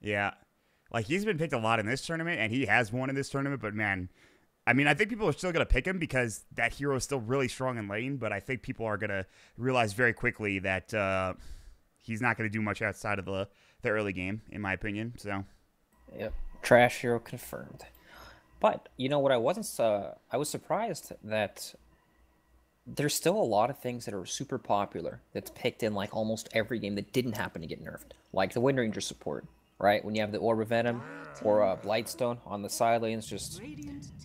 Yeah. Like, he's been picked a lot in this tournament, and he has won in this tournament, but man, I mean, I think people are still going to pick him because that hero is still really strong in lane, but I think people are going to realize very quickly that he's not going to do much outside of the early game, in my opinion. So, Yep. Trash hero confirmed. But you know what? I was surprised that there's still a lot of things that are super popular that's picked in like almost every game that didn't happen to get nerfed, like the Wind Ranger support, right? When you have the Orb of Venom or Blightstone on the side lanes, just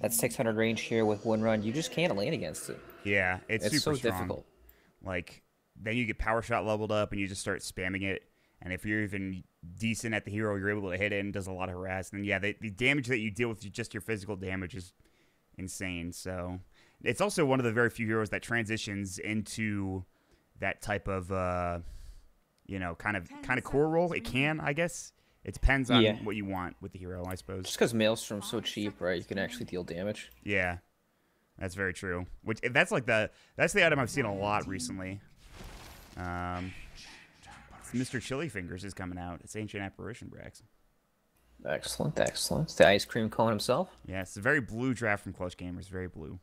that 600 range here with one run, you just can't lane against it. yeah, it's It's super so strong. difficult. Like, then you get Power Shot leveled up, and you just start spamming it. And if you're even decent at the hero, you're able to hit it and does a lot of harass. And yeah, the damage that you deal with just your physical damage is insane. So it's also one of the very few heroes that transitions into that type of kind of core role. It can, I guess. It depends Yeah, on what you want with the hero, I suppose. just because Maelstrom's so cheap, right? You can actually deal damage. Yeah, that's very true. Which that's the item I've seen a lot recently. Um, Mr. Chili Fingers is coming out. It's Ancient Apparition, Brax. Excellent, excellent. The ice cream cone himself. Yeah, it's a very blue draft from Clutch Gamers. Very blue.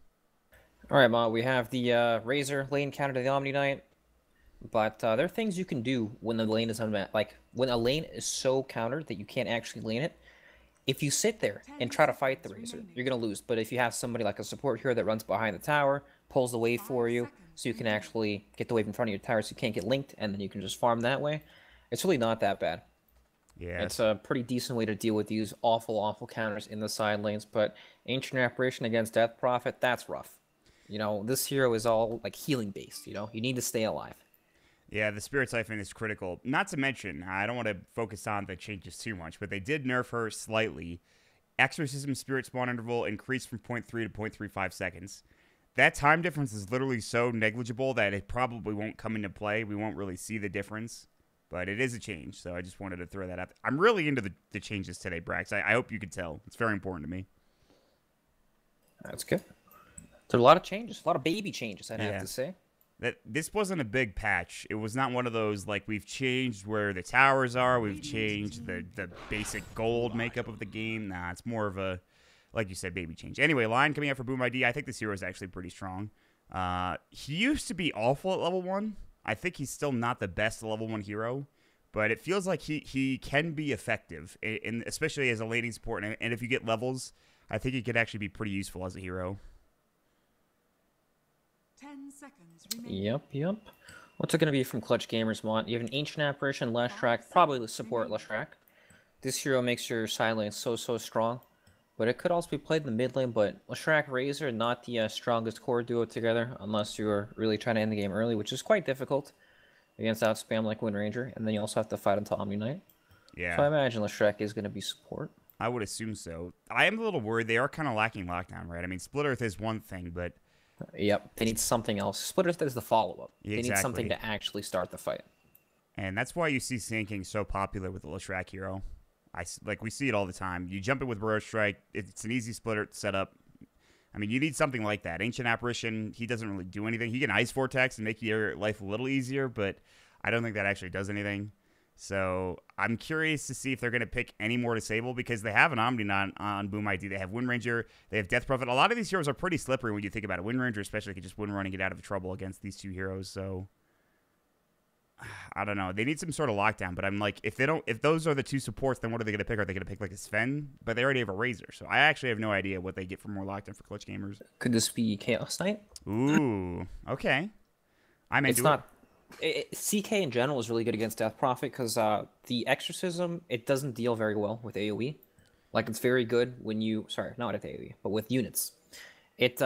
All right, Ma. We have the Razor lane counter to the Omni Knight. But there are things you can do when the lane is unmet. Like, when a lane is so countered that you can't actually lane it, if you sit there and try to fight the Razor, you're going to lose. But if you have somebody like a support hero that runs behind the tower, pulls the wave for you, so you can actually get the wave in front of your tower so you can't get linked, and then you can just farm that way, it's really not that bad. Yeah, It's a pretty decent way to deal with these awful, awful counters in the side lanes. But Ancient Apparition against Death Prophet, that's rough. You know, this hero is all, like, healing based, you know? You need to stay alive. yeah. The Spirit Siphon is critical. Not to mention, I don't want to focus on the changes too much, but they did nerf her slightly. Exorcism Spirit spawn interval increased from zero point 0.3 to 0.35 seconds. That time difference is literally so negligible that it probably won't come into play. We won't really see the difference, but it is a change. So I just wanted to throw that out. I'm really into the changes today, Brax. I hope you could tell. It's very important to me. That's good. There's a lot of changes, a lot of baby changes, I'd have Yeah. to say. That this wasn't a big patch. It was not one of those like we've changed where the towers are, we've changed the basic gold makeup of the game. Nah, it's more of a like you said, baby change. Anyway, line coming out for Boom ID. I think this hero is actually pretty strong. He used to be awful at level 1. I think he's still not the best level 1 hero, but it feels like he can be effective, especially as a laning support. And if you get levels, I think he could actually be pretty useful as a hero. 10 seconds remaining. Yep, yep. What's it going to be from Clutch Gamers, Mont? You have an Ancient Apparition, Lashrak, probably the support Lashrak. This hero makes your side lane so, so strong. But it could also be played in the mid lane, but Lashrak Razor, not the strongest core duo together, unless you're really trying to end the game early, which is quite difficult against out spam like Wind Ranger, and then you also have to fight into Omni Knight. Yeah. So I imagine Lashrak is going to be support. I would assume so. I am a little worried. They are kind of lacking lockdown, right? I mean, Split Earth is one thing, but Yep, they need something else. Split Earth is the follow-up. They need something Exactly. to actually start the fight. and that's why you see Sinking so popular with the Lashrak hero. Like we see it all the time. You jump in with Barrage Strike. It's an easy splitter setup. I mean, you need something like that. Ancient Apparition, he doesn't really do anything. He can Ice Vortex and make your life a little easier, but I don't think that actually does anything. So I'm curious to see if they're going to pick any more Disable because they have an Omni on Boom ID. They have Wind Ranger. They have Death Prophet. A lot of these heroes are pretty slippery when you think about it. Wind Ranger especially could just Wind Run and get out of trouble against these two heroes. So I don't know. They need some sort of lockdown, but I'm like, if those are the two supports, then what are they going to pick? Are they going to pick like a Sven? But they already have a Razor, so I actually have no idea what they get for more lockdown for Clutch Gamers. Could this be Chaos Knight? Ooh, okay. I'm into It's not. CK in general is really good against Death Prophet because the Exorcism, it doesn't deal very well with AoE. Like, it's very good when you... Sorry, not with AoE, but with units. It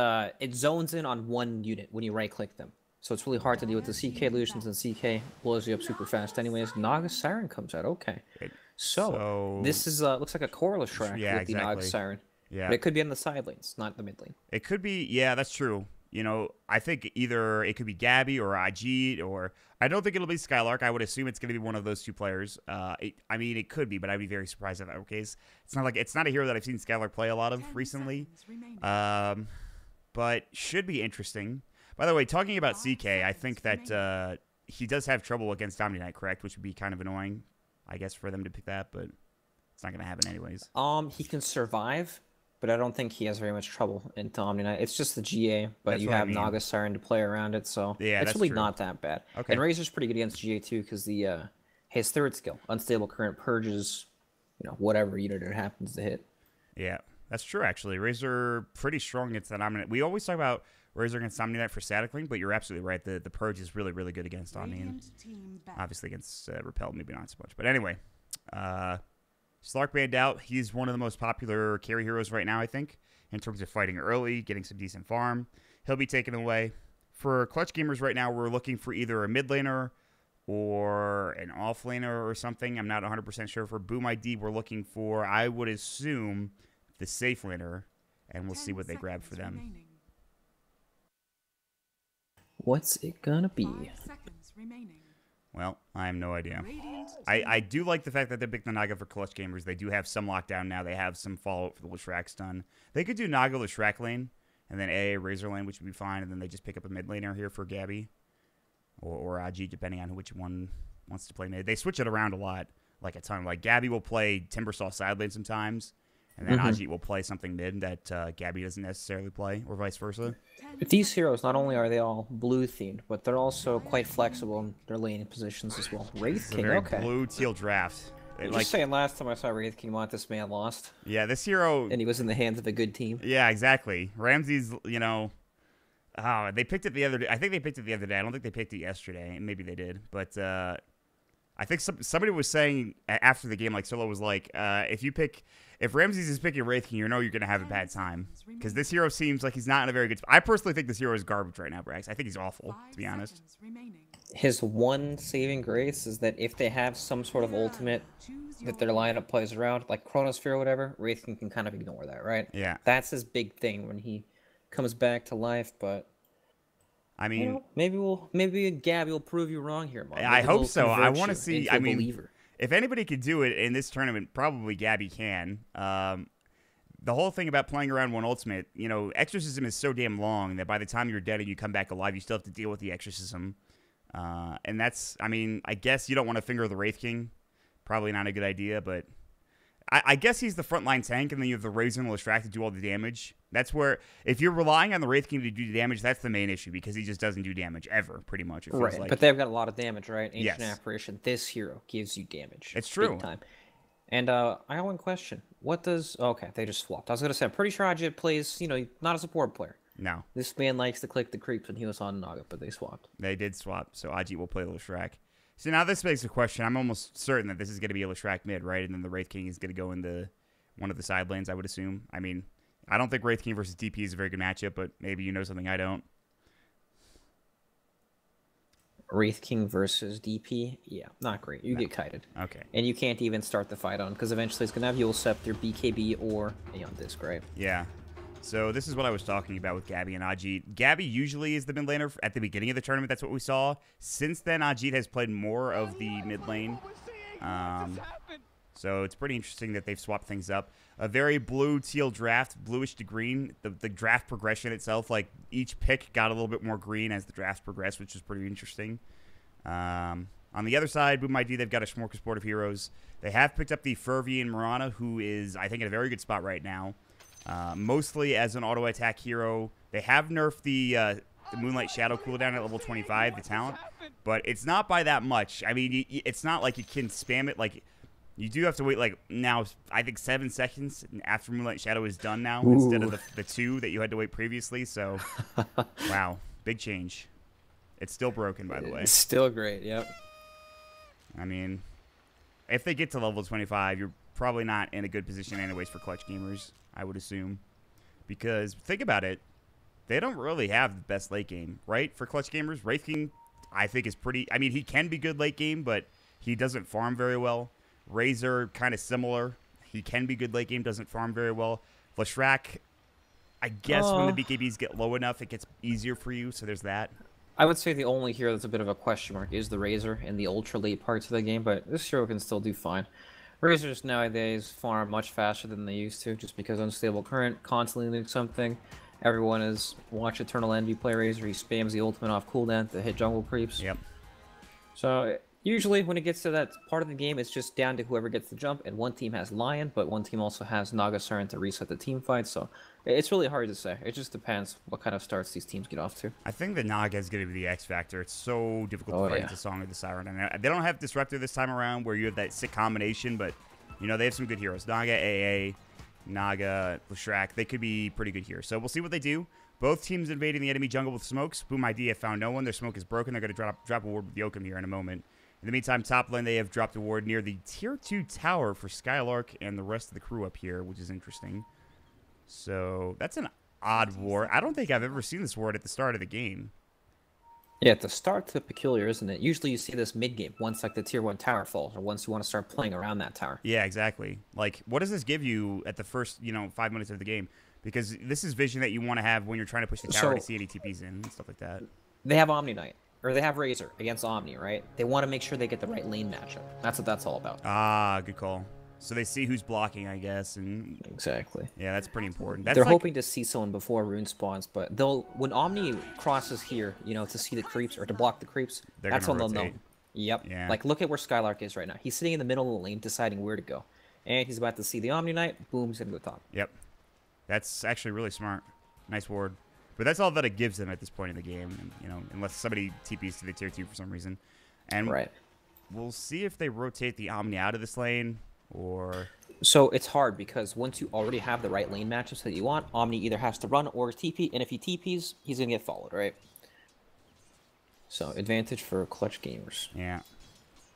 zones in on one unit when you right-click them. So it's really hard to deal with the CK illusions, and CK blows you up super fast anyways. Naga Siren comes out, okay. So this is looks like a Corliss Shrek Yeah, with the Naga exactly. Siren. Yeah. But it could be in the side lanes, not the mid lane. It could be, yeah, that's true. You know, I think either it could be Gabby or IG, or I don't think it'll be Skylark. I would assume it's going to be one of those two players. I mean, it could be, but I'd be very surprised if that were the case. It's not a hero that I've seen Skylark play a lot of 10 recently. seconds remaining. But should be interesting. By the way, talking about CK, I think that he does have trouble against Omni Knight, correct? Which would be kind of annoying, I guess, for them to pick that. But It's not gonna happen anyways. He can survive, but I don't think he has very much trouble into Omni Knight. It's just the GA, but That's you what I have mean. Naga Siren to play around it, so Yeah, it's that's really true. not that bad. Okay. And Razor's pretty good against GA too, because his third skill, Unstable Current, purges, whatever unit it happens to hit. Yeah, that's true, actually. Razor pretty strong against that Omni. We always talk about Razor against Omni Knight for static link, but you're absolutely right. The purge is really, really good against Omni. And obviously against Repel, maybe not so much. But anyway, Slark banned out. He's one of the most popular carry heroes right now, I think, in terms of fighting early, getting some decent farm. He'll be taken away. For clutch gamers right now, we're looking for either a mid laner or an off laner or something. I'm not 100% sure. For Boom ID, we're looking for, I would assume, the safe laner, and we'll see what they grab for them. What's it gonna be? 5 seconds remaining. Well, I have no idea. Radiant I do like the fact that they picked the Naga for clutch gamers. They do have some lockdown now. They have some follow-up for the Leshrac stun. They could do Naga Leshrac lane, and then a Razor lane, which would be fine, and then they just pick up a mid laner here for Gabby. Or Aji, depending on which one wants to play mid. They switch it around a lot, like a ton. Like, Gabby will play Timbersaw side lane sometimes, and then Ajit will play something mid that Gabby doesn't necessarily play, or vice versa. With these heroes, not only are they all blue themed, but they're also quite flexible in their laning positions as well. Wraith It's a King, very okay. blue-teal draft. Just saying, last time I saw Wraith King, this man lost, Yeah, this hero... and he was in the hands of a good team. Yeah, exactly. Ramsey's, Oh, they picked it the other day. I think they picked it the other day. I don't think they picked it yesterday. Maybe they did. But I think somebody was saying after the game, like Solo was like, if Ramses is picking Wraith King, you're going to have a bad time. Because this hero seems like he's not in a very good spot. I personally think this hero is garbage right now, Brax. I think he's awful, to be honest. His one saving grace is that if they have some sort of ultimate that their lineup plays around, like Chronosphere or whatever, Wraith King can kind of ignore that, right? Yeah. That's his big thing when he comes back to life, but I mean, maybe Gabby will prove you wrong here, Mom. I hope so. I want to see. I mean, believer. If anybody could do it in this tournament, probably Gabby can. The whole thing about playing around one ultimate, exorcism is so damn long that by the time you're dead and you come back alive, you still have to deal with the exorcism. And that's, I mean, I guess you don't want to finger the Wraith King. Probably not a good idea, but I guess he's the frontline tank, and then you have the Razor and Leshrac to do all the damage. That's where, if you're relying on the Wraith King to do damage, that's the main issue, because he just doesn't do damage ever, pretty much. It feels Right, like. but they've got a lot of damage, right? Ancient Yes. Apparition. This hero gives you damage. It's true. Big time. And I have one question. What does... Okay, they just swapped. I was going to say, I'm pretty sure Ajit plays, not a support player. No. This man likes to click the creeps when he was on Naga, but they swapped. They did swap, so Ajit will play Leshrac. So now this begs a question. I'm almost certain that this is going to be a Leshrac mid, right? And then the Wraith King is going to go into one of the side lanes, I would assume. I mean, I don't think Wraith King versus DP is a very good matchup, but maybe you know something I don't. Wraith King versus DP? Yeah, not great. You get kited. Okay. And you can't even start the fight on, because eventually it's going to have Yule Scepter, BKB, or Aeon Disc, right? Yeah. So this is what I was talking about with Gabby and Ajit. Gabby usually is the mid laner at the beginning of the tournament. That's what we saw. Since then, Ajit has played more of the mid lane. So it's pretty interesting that they've swapped things up. A very blue-teal draft, bluish to green. The draft progression itself, like each pick got a little bit more green as the draft progressed, which is pretty interesting. On the other side, Boom ID, they've got a smorgasbord of heroes. They have picked up the Fervian Marana, who is, I think, in a very good spot right now. Mostly as an auto-attack hero. They have nerfed the Moonlight Shadow cooldown at level 25, the talent. But it's not by that much. I mean, it's not like you can spam it. Like, you do have to wait, like, now, I think 7 seconds after Moonlight Shadow is done now, instead of the 2 that you had to wait previously. So, wow, big change. It's still broken, by the way. It's still great, yep. I mean, if they get to level 25, you're probably not in a good position anyways for clutch gamers, I would assume. Because, think about it, they don't really have the best late game, right? For clutch gamers, Wraith King, I think, is pretty... I mean, he can be good late game, but he doesn't farm very well. Razor, kind of similar. He can be good late game, doesn't farm very well. Leshrac, I guess when the BKBs get low enough, it gets easier for you, so there's that. I would say the only hero that's a bit of a question mark is the Razor in the ultra late parts of the game, but this hero can still do fine. Razors nowadays farm much faster than they used to, just because Unstable Current constantly doing something. Everyone is watch Eternal Envy play Razor. He spams the ultimate off cooldown to hit jungle creeps. Yep. So Usually, when it gets to that part of the game, it's just down to whoever gets the jump, and one team has Lion, but one team also has Naga Siren to reset the team fight, so it's really hard to say. It just depends what kind of starts these teams get off to. I think the Naga is going to be the X factor. It's so difficult to fight into Song of the Siren. And they don't have Disruptor this time around where you have that sick combination, but, you know, they have some good heroes. Naga, AA, Naga, Leshrac, they could be pretty good here. So we'll see what they do. Both teams invading the enemy jungle with smokes. Boom ID have found no one. Their smoke is broken. They're going to drop a ward with Yoakum here in a moment. In the meantime, top lane, they have dropped a ward near the tier 2 tower for Skylark and the rest of the crew up here, which is interesting. So that's an odd ward. I don't think I've ever seen this ward at the start of the game. Yeah, at the start, the peculiar, isn't it? Usually you see this mid-game, once like the tier 1 tower falls, or once you want to start playing around that tower. Yeah, exactly. Like, what does this give you at the first, 5 minutes of the game? Because this is vision that you want to have when you're trying to push the tower to see any TPs in and stuff like that. They have Omni Knight. Or they have Razor against Omni, right? They want to make sure they get the right lane matchup. That's what that's all about. Ah, good call. So they see who's blocking, I guess, and exactly. Yeah, that's pretty important. They're hoping to see someone before rune spawns, but they'll when Omni crosses here, to see the creeps or to block the creeps. That's when they'll know. Yep. Yeah. Like look at where Skylark is right now. He's sitting in the middle of the lane, deciding where to go, and he's about to see the Omni Knight. Boom, he's gonna go top. Yep. That's actually really smart. Nice ward. But that's all that it gives them at this point in the game, unless somebody TPs to the tier 2 for some reason. And we'll see if they rotate the Omni out of this lane or... So it's hard because once you already have the right lane matchups that you want, Omni either has to run or TP, and if he TPs, he's going to get followed, right? So advantage for clutch gamers. Yeah.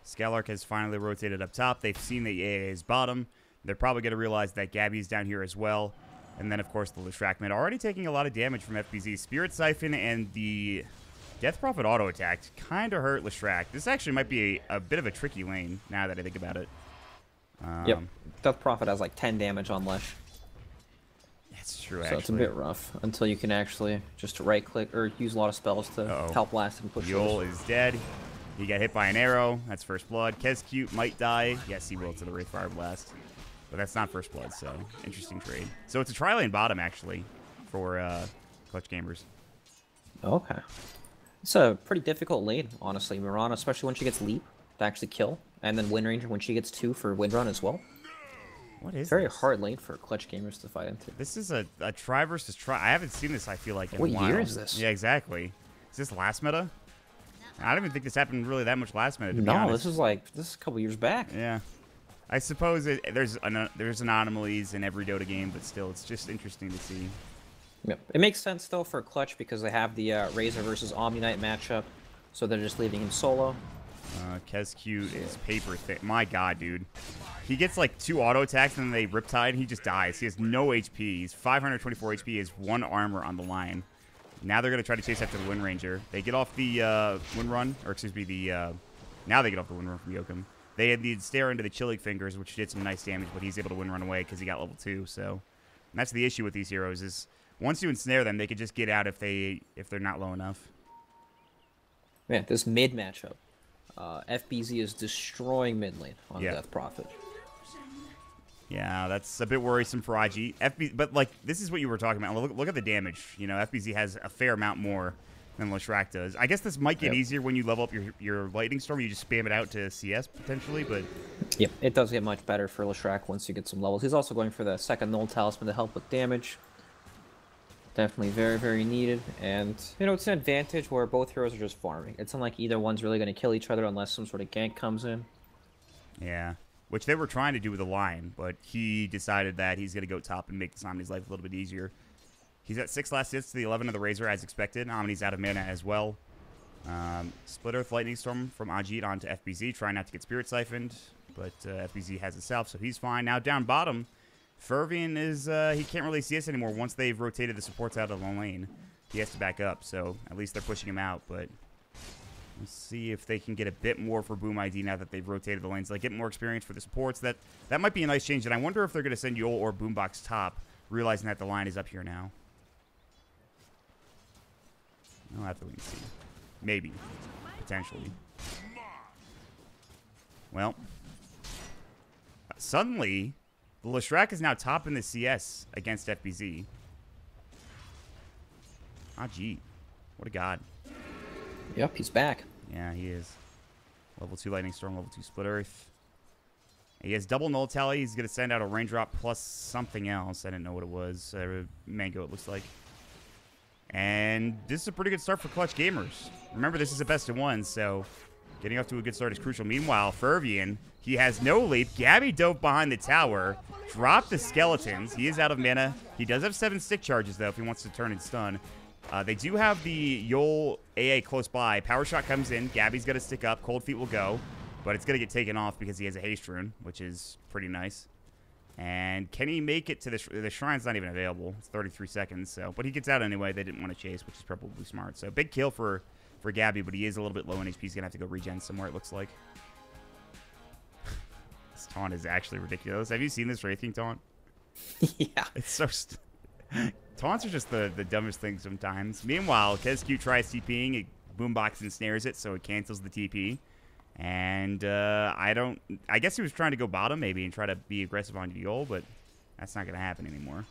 Skylark has finally rotated up top. They've seen the AA is bottom. They're probably going to realize that Gabby's down here as well. And then, of course, the Leshrac mid already taking a lot of damage from FBZ. Spirit Siphon and the Death Prophet auto attack kind of hurt Leshrac. This actually might be a bit of a tricky lane now that I think about it. Yep. Death Prophet has like 10 damage on Lesh. That's true, actually. So it's a bit rough until you can actually just right-click or use a lot of spells to help blast and push. Yul is dead. He got hit by an arrow. That's first blood. Kezcute might die. Yes, he will to the Wraithfire Blast. But that's not first blood, so interesting trade. So it's a tri-lane bottom, actually, for clutch gamers. Okay. It's a pretty difficult lane, honestly. Mirana, especially when she gets leap to actually kill. And then Wind Ranger when she gets 2 for Windrun as well. What is Very hard lane for clutch gamers to fight into. This is a try versus try. I haven't seen this, I feel like, in a while. What year is this? Yeah, exactly. Is this last meta? I don't even think this happened really that much last meta, to be honest. this is a couple years back. Yeah. I suppose there's anomalies in every Dota game, but still, it's just interesting to see. Yep. It makes sense, though, for Clutch because they have the Razor versus Omni Knight matchup, so they're just leaving him solo. Kezcute is paper thick. My god, dude. He gets like 2 auto attacks and then they Riptide and he just dies. He has no HP. He's 524 HP. He has 1 armor on the line. Now they're going to try to chase after the Wind Ranger. They get off the Wind Run, or excuse me, now they get off the Wind Run from Yoakum. They had the stare into the Chilling Fingers, which did some nice damage, but he's able to Wind Run away because he got level 2. So and that's the issue with these heroes is once you ensnare them, they could just get out if they're not low enough. Man, this mid matchup, FBZ is destroying mid lane on Death Prophet. Yeah, that's a bit worrisome for IG. But like this is what you were talking about. Look at the damage. FBZ has a fair amount more than Leshrac does. I guess this might get easier when you level up your Lightning Storm. You just spam it out to CS potentially, but... Yep, it does get much better for Leshrac once you get some levels. He's also going for the second Null Talisman to help with damage. Definitely very, very needed. And, it's an advantage where both heroes are just farming. It's not like either one's really going to kill each other unless some sort of gank comes in. Yeah, which they were trying to do with the Lion, but he decided that he's going to go top and make the Omni's life a little bit easier. He's at 6 last hits to the 11 of the Razor as expected. Omni's out of mana as well. Split Earth Lightning Storm from Ajit onto FBZ, trying not to get Spirit Siphoned, but FBZ has itself, so he's fine. Now down bottom, Fervian is, he can't really see us anymore. Once they've rotated the supports out of the lane, he has to back up, so at least they're pushing him out, but let's see if they can get a bit more for Boom ID now that they've rotated the lanes. Like, get more experience for the supports. That might be a nice change, and I wonder if they're going to send Yul or Boombox top, realizing that the line is up here now. I'll have to wait and see. Maybe. Potentially. Well. Suddenly, the Leshrac is now top in the CS against FBZ. Ajit. What a god. Yep, he's back. Yeah, he is. Level 2 Lightning Storm, level 2 Split Earth. He has double Null Tally. He's going to send out a Raindrop plus something else. I didn't know what it was. Mango, it looks like. And this is a pretty good start for Clutch Gamers. Remember, this is a best of one, so getting off to a good start is crucial. Meanwhile, Fervian, he has no leap. Gabby dove behind the tower, dropped the skeletons. He is out of mana. He does have 7 stick charges, though, if he wants to turn and stun. They do have the Yol AA close by. Power Shot comes in. Gabby's going to stick up. Cold Feet will go. But it's going to get taken off because he has a haste rune, which is pretty nice. And can he make it to the shrine's not even available. It's 33 seconds. So, but he gets out anyway. They didn't want to chase, which is probably smart. So big kill for Gabby, but he is a little bit low in HP. He's going to have to go regen somewhere, it looks like. This taunt is actually ridiculous. Have you seen this Wraith King taunt? Yeah. It's so... Taunts are just the dumbest thing sometimes. Meanwhile, Kezcute tries TPing. It boombox and snares it, so it cancels the TP. And I guess he was trying to go bottom maybe and try to be aggressive on Yol, but that's not going to happen anymore.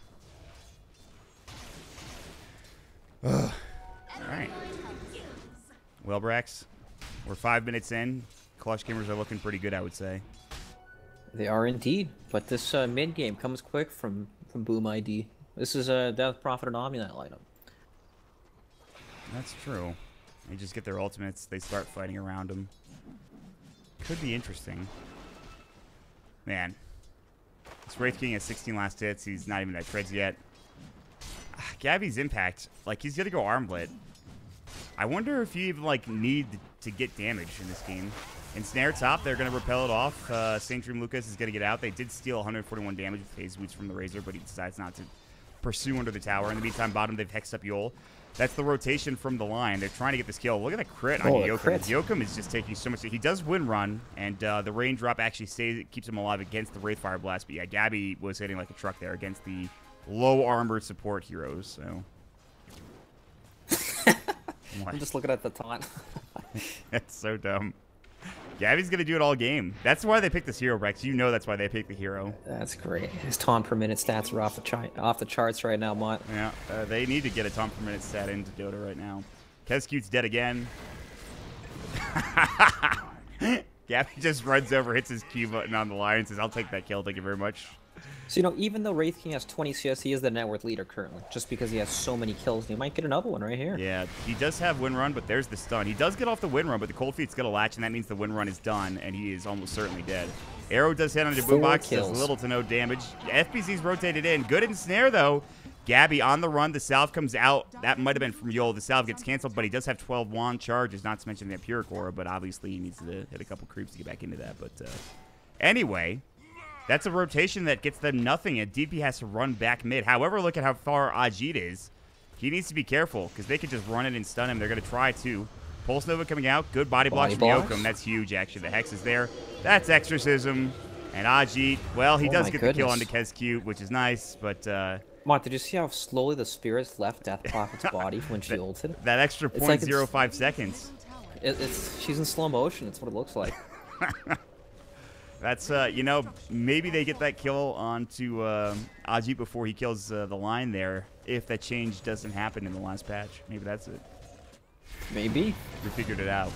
Ugh. All right. Well, Brax, we're 5 minutes in. Clutch Gamers are looking pretty good, I would say. They are indeed, but this mid game comes quick from Boom ID. This is a Death Prophet and Omni-Knight lineup. That's true. They just get their ultimates. They start fighting around them. Could be interesting. Man. This Wraith King has 16 last hits. He's not even at treads yet. Gabby's impact. Like, he's going to go Armlet. I wonder if you even, like, need to get damage in this game. Ensnare top, they're going to repel it off. St. Dream Lucas is going to get out. They did steal 141 damage with Phase Boots from the Razor, but he decides not to pursue under the tower. In the meantime, bottom, they've hexed up Yol. That's the rotation from the line. They're trying to get this kill. Look at the crit on Yoakum. Yoakum is just taking so much. He does win run, and the raindrop actually keeps him alive against the Wraith Fire Blast. But yeah, Gabby was hitting like a truck there against the low armored support heroes. So I'm just looking at the taunt. That's so dumb. Gabby's going to do it all game. That's why they picked this hero, Rex. You know that's why they picked the hero. That's great. His taunt per minute stats are off the charts right now, Mont. Yeah, they need to get a taunt per minute stat into Dota right now. Kezcute's dead again. Gabby just runs over, hits his Q button on the line, and says, I'll take that kill, thank you very much. So, you know, even though Wraith King has 20 CS, he is the net worth leader currently, just because he has so many kills. He might get another one right here. Yeah, he does have win run, but there's the stun. He does get off the win run, but the cold feet's going to latch, and that means the win run is done, and he is almost certainly dead. Arrow does hit on the boombox, does little to no damage. FBZ's rotated in. Good ensnare, though. Gabby on the run. The salve comes out. That might have been from Yol. The salve gets canceled, but he does have 12 wand charges, not to mention the Pyrrhic Aura, but obviously he needs to hit a couple creeps to get back into that. But anyway, that's a rotation that gets them nothing, and DP has to run back mid. However, look at how far Ajit is. He needs to be careful, because they could just run it and stun him. They're going to try to. Pulse Nova coming out. Good body blocks from Yoakum. That's huge, actually. The Hex is there. That's Exorcism. And Ajit, well, he does get the kill onto Kezcute, which is nice, but... Mont, did you see how slowly the spirits left Death Prophet's body when she ulted? That extra 0.05 seconds. She's in slow motion. It's what it looks like. That's, you know, maybe they get that kill onto Ajit before he kills the line there, if that change doesn't happen in the last patch. Maybe that's it. Maybe. We figured it out.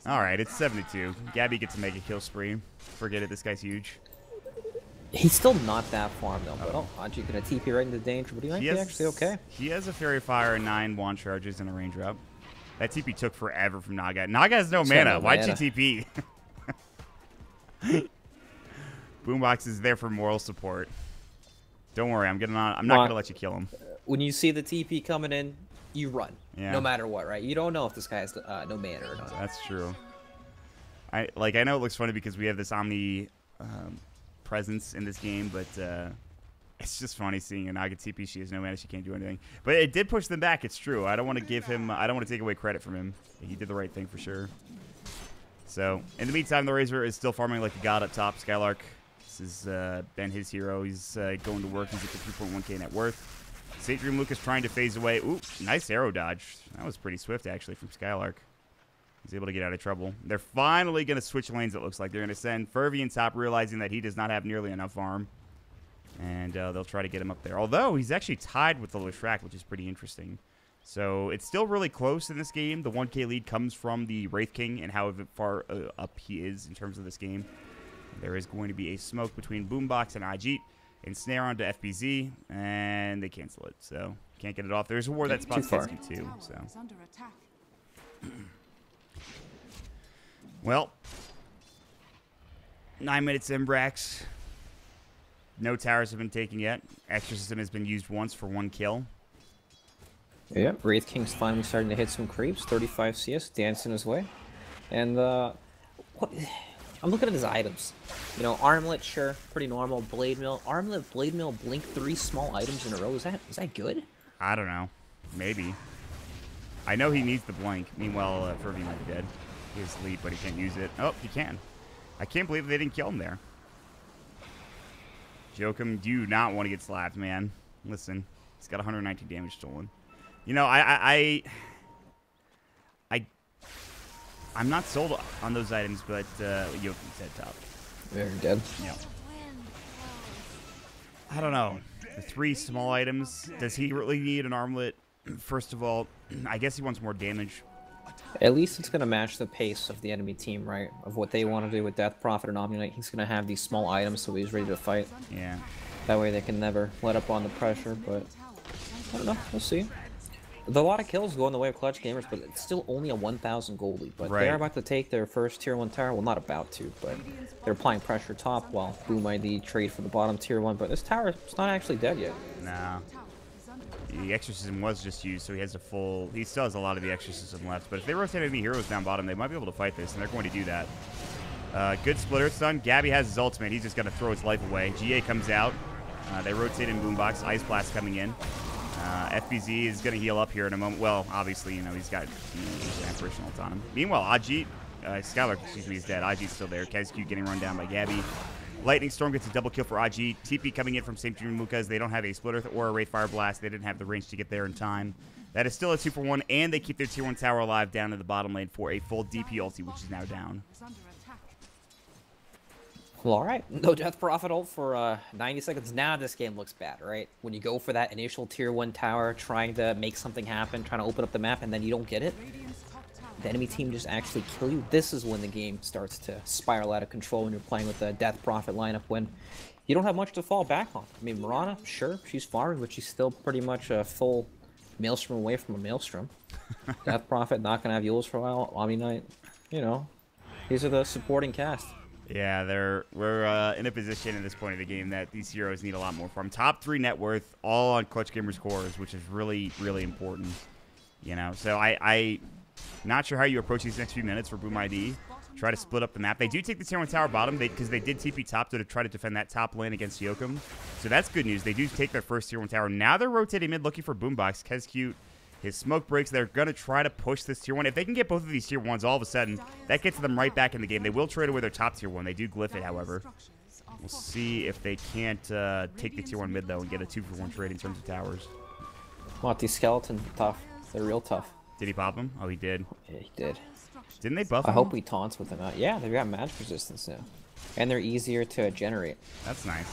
All right, it's 7-2. Gabby gets to make a kill spree. Forget it, this guy's huge. He's still not that far, though. But Ajit gonna TP right into danger, but he might be actually okay. He has a Fairy Fire, 9 wand charges, and a raindrop. That TP took forever from Naga. Naga has no mana. Why'd you TP? Boombox is there for moral support. Don't worry, I'm not gonna let you kill him. When you see the TP coming in, you run. Yeah. No matter what, right? You don't know if this guy has no mana or not. That's true. I know it looks funny because we have this Omni presence in this game, but it's just funny seeing a Naga TP. She has no mana. She can't do anything. But it did push them back. It's true. I don't want to give him. I don't want to take away credit from him. He did the right thing for sure. So in the meantime, the Razor is still farming like a god up top. Skylark, this has been his hero. He's going to work. He's at the 3.1k net worth. St. Dream Lucas trying to phase away. Ooh, nice arrow dodge. That was pretty swift, actually, from Skylark. He's able to get out of trouble. They're finally going to switch lanes, it looks like. They're going to send Fervian top, realizing that he does not have nearly enough farm. And they'll try to get him up there. Although, he's actually tied with the Leshrac, which is pretty interesting. So it's still really close in this game. The 1K lead comes from the Wraith King and how far up he is in terms of this game. There is going to be a smoke between Boombox and Ajit. Ensnare onto FBZ, and they cancel it. So can't get it off. There's a war that spots Kesky too. So. Well, 9 minutes in, Brax. No towers have been taken yet. Exorcism has been used once for 1 kill. Yeah, Wraith King's finally starting to hit some creeps. 35 CS, dancing his way. And, what? I'm looking at his items. You know, Armlet, sure, pretty normal. Blade Mill. Armlet, Blade Mill, Blink, 3 small items in a row. Is that good? I don't know. Maybe. I know he needs the Blink. Meanwhile, Furby might be dead. He has lead, but he can't use it. Oh, he can. I can't believe they didn't kill him there. Jokum, do not want to get slapped, man. Listen, he's got 119 damage stolen. You know, I'm not sold on those items, but Jokum's head top. Very dead. Yeah. I don't know. The 3 small items. Does he really need an armlet? First of all, I guess he wants more damage. At least it's going to match the pace of the enemy team, right? Of what they want to do with Death Prophet and Omni-Knight. He's going to have these small items so he's ready to fight. Yeah. That way they can never let up on the pressure, but I don't know. We'll see. There's a lot of kills going the way of Clutch Gamers, but it's still only a 1,000 gold lead. But they're about to take their first Tier 1 tower. Well, not about to, but they're applying pressure top while Boom ID trade for the bottom Tier 1. But this tower is not actually dead yet. Nah. The Exorcism was just used, so he has a full... He still has a lot of the Exorcism left. But if they rotate any heroes down bottom, they might be able to fight this, and they're going to do that. Good splitter. It's done. Gabby has his ultimate. He's just going to throw his life away. GA comes out. They rotate in Boombox. Ice Blast coming in. FBZ is going to heal up here in a moment. Well, obviously, you know, he's got apparition ult on him. Meanwhile, Ajit... Skylar, excuse me, is dead. Ajit's still there. KazQ getting run down by Gabby. Lightning Storm gets a double kill for Ajit. TP coming in from St. Dream Lucas. They don't have a splitter or a Wraith Fire Blast. They didn't have the range to get there in time. That is still a 2-for-1, and they keep their Tier 1 tower alive down in the bottom lane for a full DP ulti, which is now down. Well, alright. No Death Prophet ult for 90 seconds. Now this game looks bad, right? When you go for that initial Tier 1 tower, trying to make something happen, trying to open up the map, and then you don't get it. The enemy team just actually kill you. This is when the game starts to spiral out of control when you're playing with the Death Prophet lineup, when you don't have much to fall back on. I mean, Mirana, sure, she's farming, but she's still pretty much a full Maelstrom away from a Maelstrom. Death Prophet not going to have Yules for a while. Omni-Knight, you know, these are the supporting cast. Yeah, we're in a position at this point of the game that these heroes need a lot more from. Top 3 net worth, all on Clutch Gamers cores, which is really, really important. You know, so I not sure how you approach these next few minutes for Boom ID. Try to split up the map. They do take the Tier 1 tower bottom because they did TP top to try to defend that top lane against Yokum. So that's good news. They do take their first Tier 1 tower. Now they're rotating mid looking for Boombox. KazQ, his smoke breaks. They're going to try to push this Tier 1. If they can get both of these Tier 1s, all of a sudden, that gets them right back in the game. They will trade away their top Tier 1. They do glyph it, however. We'll see if they can't take the Tier 1 mid, though, and get a 2-for-1 trade in terms of towers. Monty Skeleton, tough. They're real tough. Did he pop him? Oh, he did. Yeah, he did. Didn't they buff him? I hope he taunts with them out. Yeah, they've got magic resistance now. And they're easier to generate. That's nice.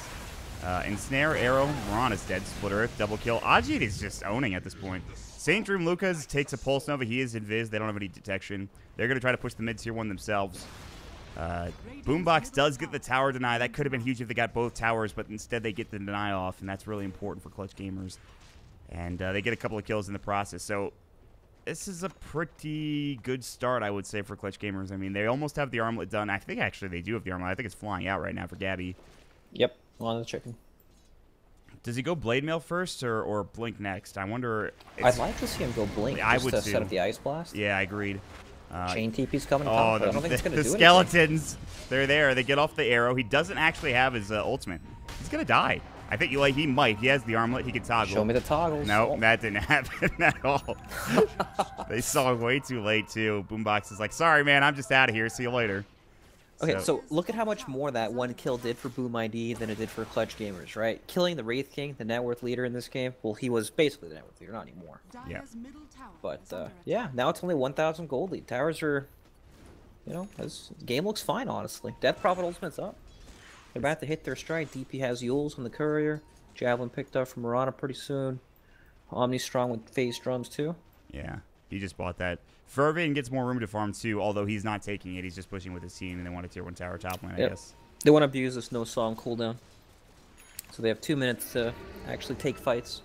Ensnare, Arrow, Ron is dead. Split Earth, double kill. Ajit is just owning at this point. St. Dream Lucas takes a Pulse Nova. He is invis. They don't have any detection. They're going to try to push the mid-tier 1 themselves. Boombox does get the tower deny. That could have been huge if they got both towers, but instead they get the deny off, and that's really important for Clutch Gamers. And they get a couple of kills in the process. So this is a pretty good start, I would say, for Clutch Gamers. I mean, they almost have the armlet done. I think, actually, they do have the armlet. I think it's flying out right now for Gabby. Yep, on the chicken. Does he go Blade Mail first or Blink next? I wonder. I'd like to see him go Blink I just would to too. set up the Ice Blast. Yeah, I agreed. Chain TP's coming. Oh, I don't think it's going to do skeletons. They're there. They get off the arrow. He doesn't actually have his ultimate. He's going to die. I think he might. He has the armlet. He can toggle. Show me the toggles. No, that didn't happen at all. They saw it way too late, too. Boombox is like, sorry, man, I'm just out of here. See you later. Okay, so look at how much more that one kill did for Boom ID than it did for Clutch Gamers, right? Killing the Wraith King, the net worth leader in this game. Well, he was basically the net worth leader, not anymore. Yeah. But, yeah, now it's only 1,000 gold lead. Towers are, you know, the game looks fine, honestly. Death Prophet Ultimate's up. They're about to hit their stride. DP has Yules on the courier. Javelin picked up from Mirana pretty soon. Omni strong with phase drums too. Yeah, he just bought that. Fervin gets more room to farm too, although he's not taking it. He's just pushing with his team, and they want a tier 1 tower top lane, I guess. They want to abuse this no song cooldown. So they have 2 minutes to actually take fights.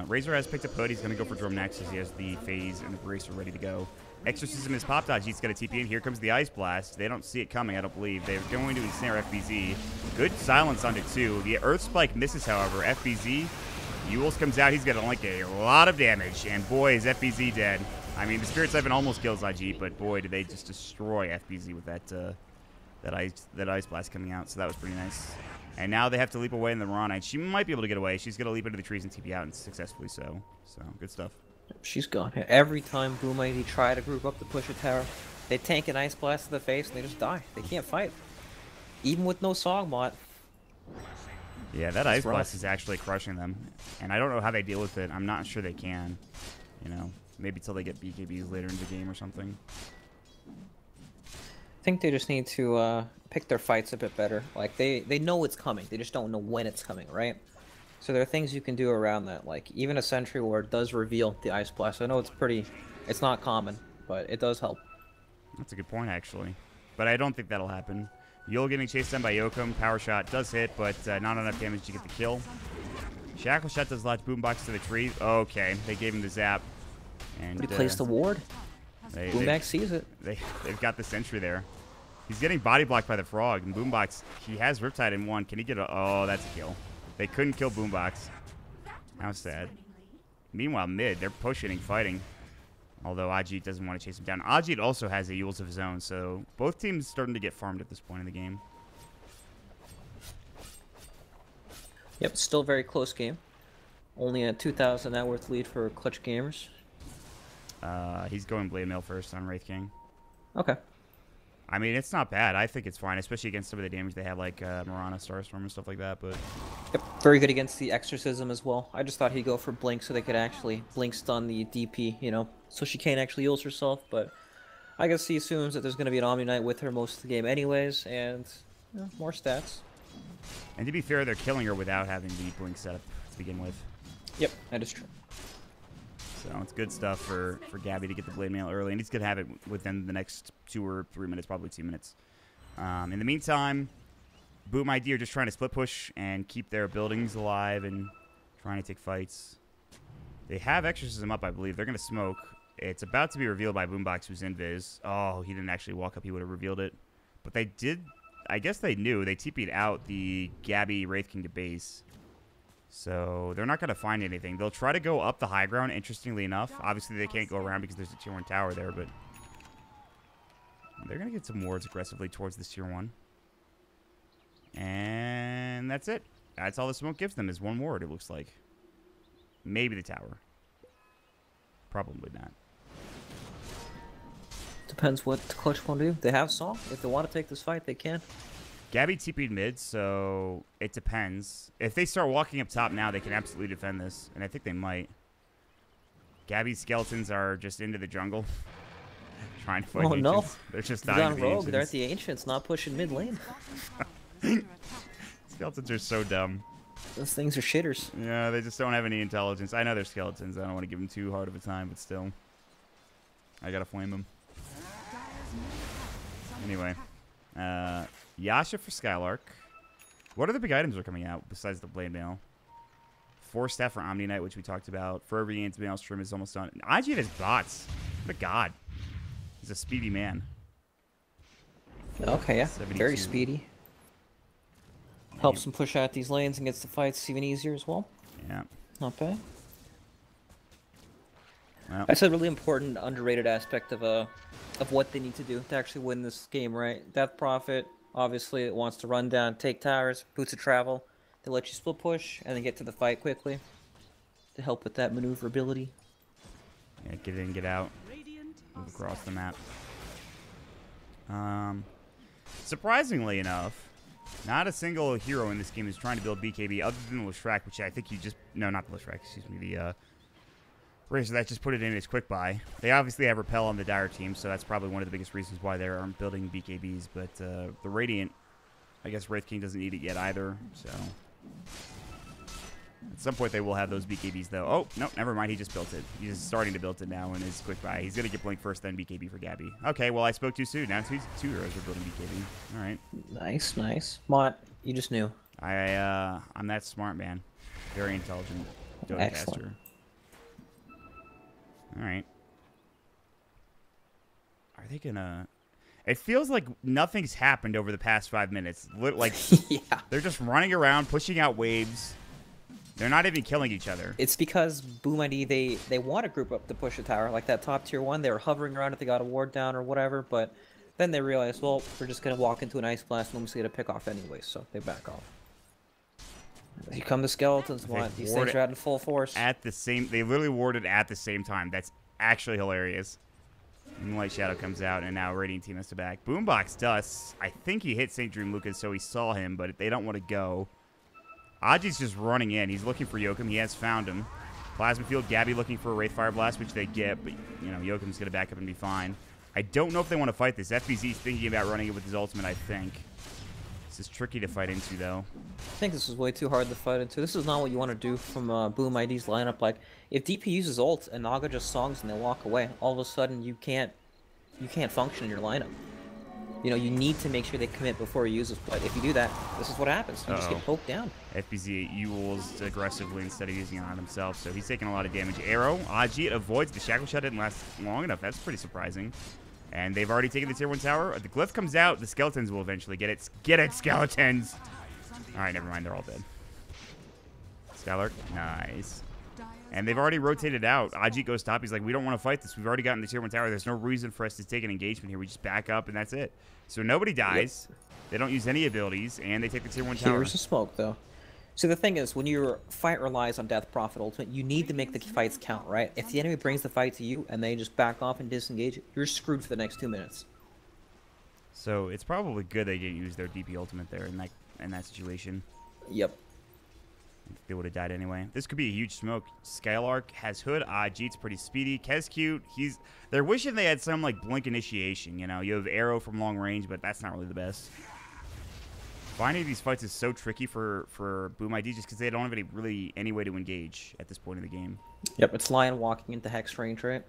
Razor has picked up Hood. He's going to go for Drum next as he has the phase and the Bracer ready to go. Exorcism is pop dodge. He's got a TP in. Here comes the Ice Blast. They don't see it coming, I don't believe. They're going to ensnare FBZ. Good silence onto 2. The Earth Spike misses, however. FBZ, Yules comes out. He's going to like a lot of damage. And boy, is FBZ dead. I mean, the Spirit Siphon almost kills IG, but boy, did they just destroy FBZ with that Ice Blast coming out. So that was pretty nice. And now they have to leap away in the Mirana. And she might be able to get away. She's going to leap into the trees and TP out, and successfully so. So, good stuff. She's gone. Every time Boom ID try to group up to push a tower, they tank an Ice Blast to the face and they just die. They can't fight. Even with no song bot. Yeah, that Ice Blast is actually crushing them. And I don't know how they deal with it. I'm not sure they can. You know, maybe till they get BKBs later in the game or something. I think they just need to pick their fights a bit better. Like, they know it's coming. They just don't know when it's coming, right? So there are things you can do around that. Like, even a Sentry Ward does reveal the Ice Blast. I know it's not common, but it does help. That's a good point, actually. But I don't think that'll happen. Yule getting chased down by Yokum. Power Shot does hit, but not enough damage to get the kill. Shackle Shot does latch Boombox to the tree. Okay, they gave him the zap. And He plays the ward. Boombox sees it. They've got the Sentry there. He's getting body blocked by the Frog, and Boombox, he has Riptide in one. Can he get a... Oh, that's a kill. They couldn't kill Boombox. How sad. Meanwhile, mid, they're pushing and fighting. Although Ajit doesn't want to chase him down. Ajit also has a Yules of his own, so both teams starting to get farmed at this point in the game. Yep, still very close game. Only a 2,000 net worth lead for Clutch Gamers. He's going Blade Mail first on Wraith King. Okay. I mean, it's not bad. I think it's fine, especially against some of the damage they have, like Mirana, Starstorm, and stuff like that. But yep, very good against the Exorcism as well. I just thought he'd go for Blink so they could actually Blink stun the DP, you know, so she can't actually heal herself. But I guess he assumes that there's going to be an Omni Knight with her most of the game anyways, and you know, more stats. And to be fair, they're killing her without having the Blink setup to begin with. Yep, that is true. So it's good stuff for Gabby to get the Blade Mail early, and he's going to have it within the next 2 or 3 minutes, probably 2 minutes. In the meantime, Boom ID are just trying to split push and keep their buildings alive and trying to take fights. They have Exorcism up, I believe. They're going to smoke. It's about to be revealed by Boombox, who's invis. Oh, he didn't actually walk up. He would have revealed it. But they did... I guess they knew. They TP'd out the Gabby Wraith King to base. So they're not going to find anything. They'll try to go up the high ground, interestingly enough. Obviously, they can't go around because there's a tier 1 tower there, but they're going to get some wards aggressively towards this tier 1. And that's it. That's all the smoke gives them is 1 ward, it looks like. Maybe the tower. Probably not. Depends what the Clutch want to do. They have Song. If they want to take this fight, they can. Gabby TP'd mid, so it depends. If they start walking up top now, they can absolutely defend this, and I think they might. Gabby's skeletons are just into the jungle, trying to fight Ancients. No. They're just They're dying on to the Rogue. Ancients. They're at the Ancients, not pushing mid lane. Skeletons are so dumb. Those things are shitters. Yeah, they just don't have any intelligence. I know they're skeletons. I don't want to give them too hard of a time, but still. I gotta flame them. Anyway. Yasha for Skylark. What other big items are coming out besides the Blade Mail? 4 staff for Omni Knight, which we talked about. Fervian's Maelstrom is almost done. IG has bots. What a god. He's a speedy man. Okay, yeah. 72. Very speedy. Helps them push out these lanes and gets the fights even easier as well. Yeah. Not bad. Well, That's a really important, underrated aspect of what they need to do to actually win this game, right? Death Prophet, obviously, it wants to run down, take towers, boots of travel. They let you split push and then get to the fight quickly to help with that maneuverability. yeah, get in, get out. Move across the map. Surprisingly enough, not a single hero in this game is trying to build BKB other than Leshrac, which I think you just... No, not the Leshrac, excuse me. The Razor that just put it in as quick buy. They obviously have Repel on the Dire team, so that's probably one of the biggest reasons why they aren't building BKBs. But the Radiant, I guess Wraith King doesn't need it yet either, so... At some point, they will have those BKBs, though. Oh, no, never mind. He just built it. He's just starting to build it now in his quick buy. He's going to get Blink first, then BKB for Gabby. Okay, well, I spoke too soon. Now two heroes are building BKB. All right. Nice, nice. Mott, you just knew. I'm that smart, man. Very intelligent. Dota Excellent. caster. All right. Are they going to... It feels like nothing's happened over the past 5 minutes. Like, Yeah. they're just running around, pushing out waves. They're not even killing each other. It's because Boom ID, they want to group up to push a tower. Like that top tier one, they were hovering around if they got a ward down or whatever, but then they realized, well, we're just going to walk into an ice blast and almost get a pick off anyway, so they back off. Here come the skeletons, Mott. These things are out in full force. They literally warded at the same time. That's actually hilarious. Moonlight Shadow comes out, and now Radiant Team has to back. Boombox Dust. I think he hit St. Dream Lucas, so he saw him, but they don't want to go. Aji's just running in. He's looking for Yoakum. He has found him. Plasma Field, Gabby looking for a Wraith Fire Blast, which they get, but, you know, Yoakum's going to back up and be fine. I don't know if they want to fight this. FBZ's thinking about running it with his ultimate, I think. This is tricky to fight into, though. I think this is way too hard to fight into. This is not what you want to do from Boom ID's lineup. Like, if DP uses ult and Naga just songs and they walk away, all of a sudden you can't function in your lineup. You know, you need to make sure they commit before he uses. But if you do that, this is what happens. You just get poked down. FBZ Yules aggressively instead of using it on himself, so he's taking a lot of damage. Arrow, Aji avoids the Shackle Shot. Didn't last long enough. That's pretty surprising. And they've already taken the tier 1 tower. The glyph comes out. The skeletons will eventually get it. Get it, skeletons! Alright, never mind. They're all dead. Skylark, nice. And they've already rotated out. Aji goes top. He's like, we don't want to fight this. We've already gotten the tier 1 tower. There's no reason for us to take an engagement here. We just back up, and that's it. So nobody dies. Yep. They don't use any abilities, and they take the tier 1 tower. Here's the smoke, though. So the thing is, when your fight relies on Death Prophet Ultimate, you need to make the fights count, right? If the enemy brings the fight to you and they just back off and disengage, you're screwed for the next 2 minutes. So it's probably good they didn't use their DP Ultimate there in that situation. Yep. They would have died anyway. This could be a huge smoke. Skylark has Hood. Ajit's pretty speedy. Kez cute. They're wishing they had some like blink initiation. You know, you have Arrow from long range, but that's not really the best. Finding these fights is so tricky for Boom ID just because they don't have any way to engage at this point in the game. Yep, it's Lion walking into Hex range, right?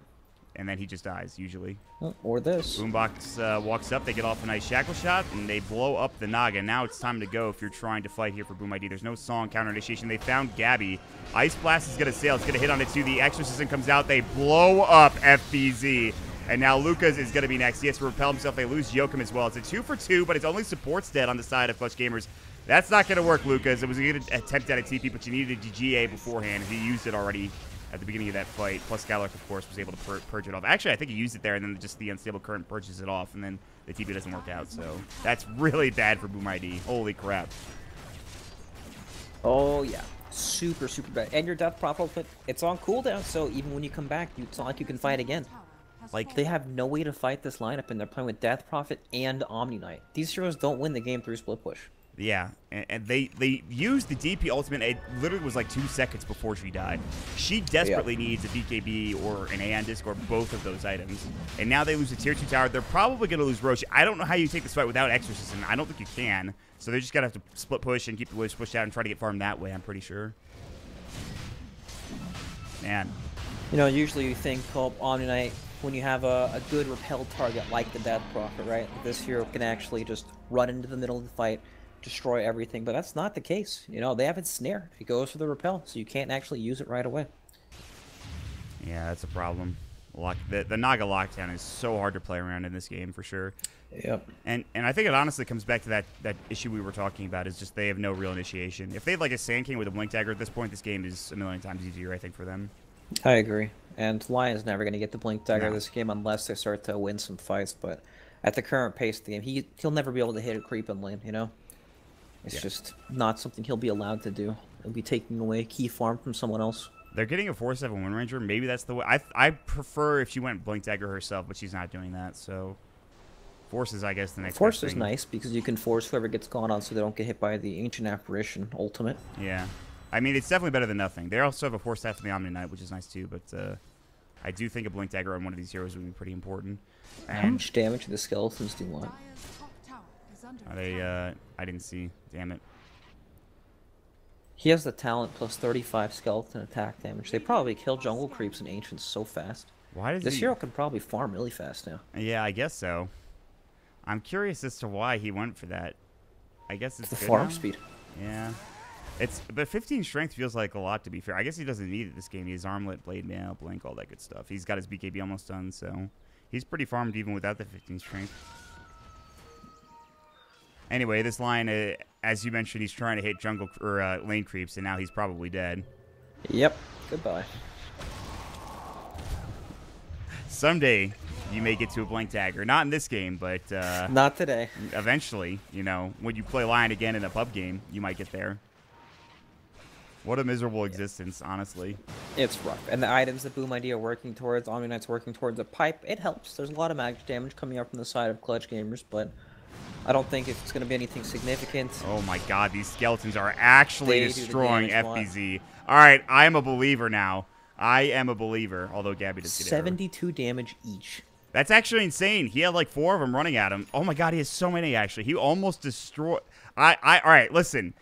And then he just dies, usually. Oh, or this. Boombox walks up, they get off a nice Shackle Shot, and they blow up the Naga. Now it's time to go if you're trying to fight here for Boom ID. There's no song counter initiation. They found Gabby. Ice Blast is going to sail. It's going to hit on it too. The Exorcism comes out. They blow up FBZ. And now Lucas is going to be next. He has to repel himself. They lose Yoakum as well. It's a 2 for 2, but it's only supports dead on the side of Clutch Gamers. That's not going to work, Lucas. It was a good attempt at a TP, but you needed a GA beforehand. He used it already at the beginning of that fight. Plus, Skylark, of course, was able to purge it off. Actually, I think he used it there, and then just the Unstable Current purges it off, and then the TP doesn't work out. So that's really bad for Boom ID. Holy crap. Oh, yeah. Super, super bad. And your Death Prophet, it's on cooldown, so even when you come back, it's not like you can fight again. Like, they have no way to fight this lineup, and they're playing with Death Prophet and Omni Knight. These heroes don't win the game through split push. Yeah, and they used the DP ultimate. It literally was like 2 seconds before she died. She desperately needs a BKB or an Aeon Disc or both of those items. And now they lose the tier 2 tower. They're probably going to lose Roche. I don't know how you take this fight without Exorcism. I don't think you can. So they're just going to have to split push and keep the waves pushed out and try to get farmed that way, I'm pretty sure. Man. You know, usually you think, oh, Omni Knight, when you have a good repelled target like the Death Prophet, right? This hero can actually just run into the middle of the fight, destroy everything, but that's not the case. You know, they have its snare. It goes for the repel, so you can't actually use it right away. Yeah, that's a problem. The Naga lockdown is so hard to play around in this game for sure. Yep. And I think it honestly comes back to that issue we were talking about, is just they have no real initiation. If they had like a Sand King with a Blink Dagger at this point, this game is a million times easier, I think, for them. I agree. And Lion's never going to get the Blink Dagger this game unless they start to win some fights, but at the current pace of the game, he'll never be able to hit a creep in lane, you know? It's just not something he'll be allowed to do. He'll be taking away key farm from someone else. They're getting a 4/7 Wind Ranger. Maybe that's the way. I prefer if she went Blink Dagger herself, but she's not doing that, so Force is, I guess, the next Force best is thing. nice because you can force whoever gets gone on so they don't get hit by the Ancient Apparition ultimate. Yeah. I mean, it's definitely better than nothing. They also have a Force staff from the Omni Knight, which is nice too, but I do think a Blink Dagger on one of these heroes would be pretty important. And how much damage do the skeletons do want? are they, I didn't see. Damn it. He has the talent plus 35 skeleton attack damage. They probably kill jungle creeps and ancients so fast. Why does This he? hero can probably farm really fast now. Yeah, I guess so. I'm curious as to why he went for that. I guess it's The good farm now? speed. Yeah. But 15 strength feels like a lot, to be fair. I guess he doesn't need it this game. He has armlet, blade mail, blink, all that good stuff. He's got his BKB almost done, so he's pretty farmed even without the 15 strength. Anyway, this line, as you mentioned, he's trying to hit jungle or lane creeps, and now he's probably dead. Yep. Goodbye. Someday, you may get to a blank dagger. Not in this game, but Not today. eventually, you know, when you play Lion again in a pub game, you might get there. What a miserable existence, honestly. It's rough. And the items that Boom ID are working towards, Omni Knight's working towards a pipe, it helps. There's a lot of magic damage coming up from the side of Clutch Gamers, but I don't think it's going to be anything significant. Oh my god, these skeletons are actually They do the destroying damage FBZ. Alright, I am a believer now. I am a believer, although Gabby does get error. 72 damage each. That's actually insane. He had like 4 of them running at him. Oh my god, he has so many actually. He almost destroyed... Alright, listen.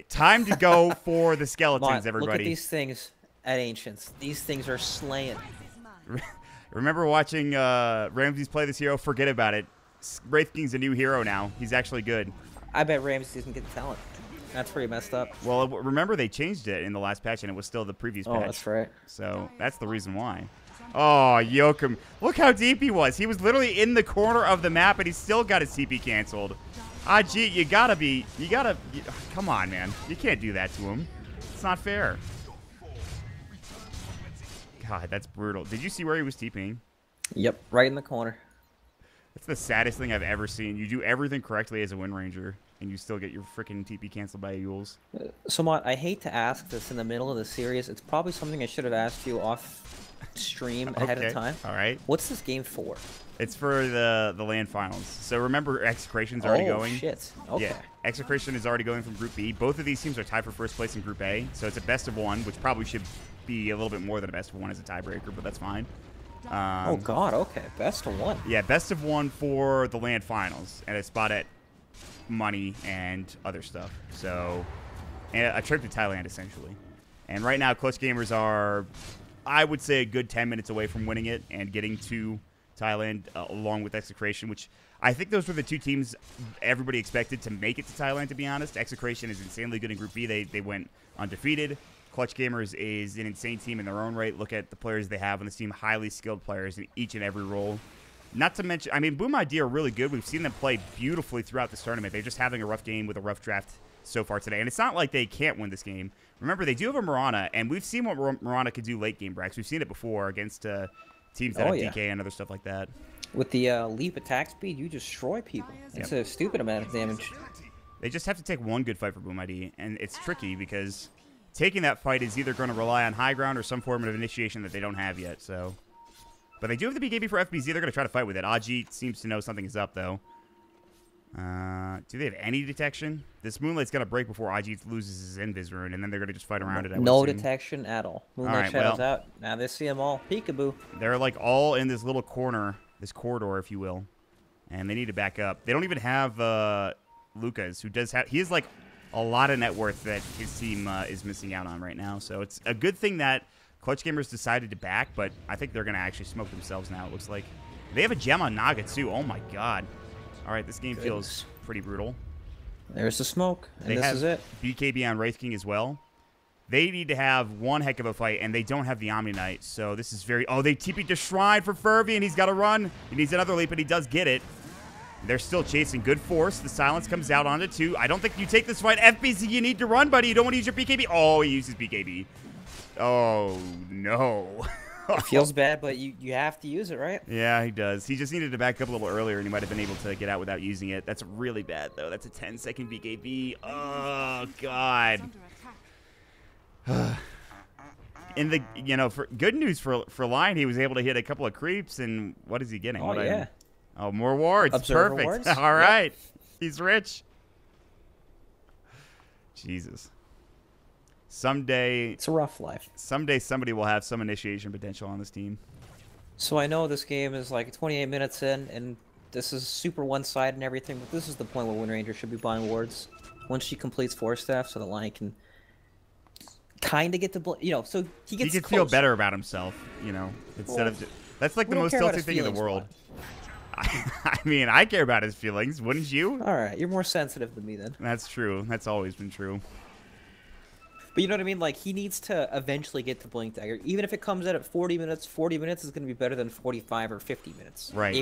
Time to go for the skeletons, everybody. Look at these things at Ancients. These things are slaying. Remember watching Ramses play this hero? Forget about it. Wraith King's a new hero now. He's actually good. I bet Ramsey doesn't get the talent. That's pretty messed up. Well, remember they changed it in the last patch, and it was still the previous patch. Oh, that's right. So that's the reason why. Oh, Yoakum. Look how deep he was. He was literally in the corner of the map, and he still got his TP canceled. Ah, gee, you gotta... come on, man. You can't do that to him. It's not fair. God, that's brutal. Did you see where he was TPing? Yep, right in the corner. That's the saddest thing I've ever seen. You do everything correctly as a Wind Ranger, and you still get your freaking TP canceled by Yules. So, Mott, I hate to ask this in the middle of the series. It's probably something I should have asked you off stream ahead of time. All right. What's this game for? It's for the LAN finals. So remember, Execration's already going. Oh, shit. Okay. Yeah, Execration is already going from Group B. Both of these teams are tied for first place in Group A, so it's a best of one, which probably should be a little bit more than a best of one as a tiebreaker, but that's fine. Oh, God, okay. Best of one. Yeah, best of one for the LAN finals, and a spot at money and other stuff. So, and a trip to Thailand, essentially. And right now, Clutch Gamers are, I would say, a good 10 minutes away from winning it and getting to Thailand, along with Execration, which I think those were the two teams everybody expected to make it to Thailand, to be honest. Execration is insanely good in Group B. They went undefeated. Clutch Gamers is an insane team in their own right. Look at the players they have on this team, highly skilled players in each and every role. Not to mention, I mean, Boom ID are really good. We've seen them play beautifully throughout this tournament. They're just having a rough game with a rough draft so far today. And it's not like they can't win this game. Remember, they do have a Mirana, and we've seen what Mirana could do late game, Brax. We've seen it before against teams that have DK and other stuff like that. With the leap attack speed, you destroy people. It's a stupid amount of damage. They just have to take one good fight for Boom ID, and it's tricky because taking that fight is either going to rely on high ground or some form of initiation that they don't have yet. So, but they do have the BKB for FBZ. They're going to try to fight with it. Ajit seems to know something is up, though. Do they have any detection? This Moonlight's going to break before Ajit loses his Invis rune, and then they're going to just fight around it. No detection at all. Moonlight Shadow's out. Now they see them all. Peekaboo. They're like all in this little corner, this corridor, if you will, and they need to back up. They don't even have Lucas, who does have... He has like a lot of net worth that his team is missing out on right now. So it's a good thing that Clutch Gamers decided to back, but I think they're going to actually smoke themselves now, it looks like. They have a gem on Naga, too. Oh, my God. All right, this game feels pretty brutal. There's the smoke, and this is it. BKB on Wraith King as well. They need to have one heck of a fight, and they don't have the Omni Knight, so this is very... Oh, they TP'd to Shrine for Fervy, and he's got to run. He needs another leap, but he does get it. They're still chasing. Good force. The silence comes out onto 2. I don't think you take this fight. FBZ, you need to run, buddy. You don't want to use your BKB. Oh, he uses BKB. Oh, no. It feels bad, but you have to use it, right? Yeah, he does. He just needed to back up a little earlier, and he might have been able to get out without using it. That's really bad, though. That's a 10-second BKB. Oh, God. In the, you know, for good news for Lion, he was able to hit a couple of creeps, and what is he getting? Oh, yeah. Oh, more wards. Observer Perfect. wards? All right. Yep. He's rich. Jesus. Someday... It's a rough life. Someday somebody will have some initiation potential on this team. So I know this game is like 28 minutes in, and this is super one-sided and everything, but this is the point where Wind Ranger should be buying wards. Once she completes 4 staff, so the Lion can kind of get to, so he He gets could close. feel better about himself, instead of. That's like We the don't most care about tilting his thing in the feelings, world. Juan. I mean, I care about his feelings, wouldn't you? All right, you're more sensitive than me then. That's true. That's always been true. But you know what I mean? Like, he needs to eventually get to Blink Dagger. Even if it comes out at 40 minutes is going to be better than 45 or 50 minutes. Right.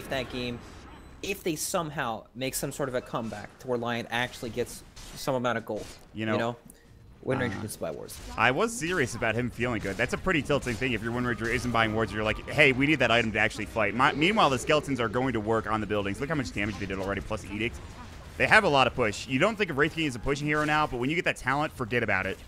If they somehow make some sort of a comeback to where Lion actually gets some amount of gold. Wind Ranger gets to buy wards. I was serious about him feeling good. That's a pretty tilting thing. If your Wind Ranger isn't buying wards, you're like, hey, we need that item to actually fight. Meanwhile, the skeletons are going to work on the buildings. Look how much damage they did already, plus the Edict. They have a lot of push. You don't think of Wraith King as a pushing hero now, but when you get that talent, forget about it.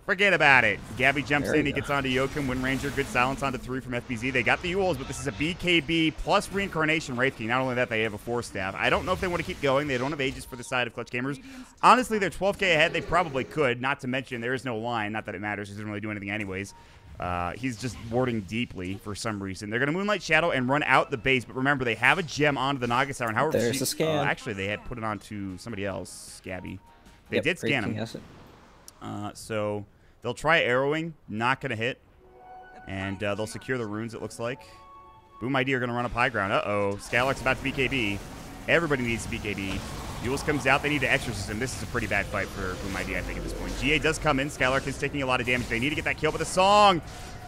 Forget about it. Gabby jumps in. He gets onto Yoakum. Wind Ranger. Good silence onto 3 from FBZ. They got the Yules, but this is a BKB plus Reincarnation Wraith King. Not only that, they have a 4-staff. I don't know if they want to keep going. They don't have Aegis for the side of Clutch Gamers. Honestly, they're 12k ahead. They probably could. Not to mention, there is no line. Not that it matters. He doesn't really do anything anyways. He's just warding deeply for some reason. They're going to Moonlight Shadow and run out the base. But remember, they have a gem onto the Naga Siren. However, there's the scan. Actually, they had put it onto somebody else, Gabby. They did scan him. So... they'll try arrowing, not going to hit. And they'll secure the runes, it looks like. Boom ID are going to run up high ground. Uh-oh. Skylark's about to BKB. Everybody needs to BKB. Yules comes out. They need to exorcist him. This is a pretty bad fight for Boom ID, I think, at this point. GA does come in. Skylark is taking a lot of damage. They need to get that kill, but the song...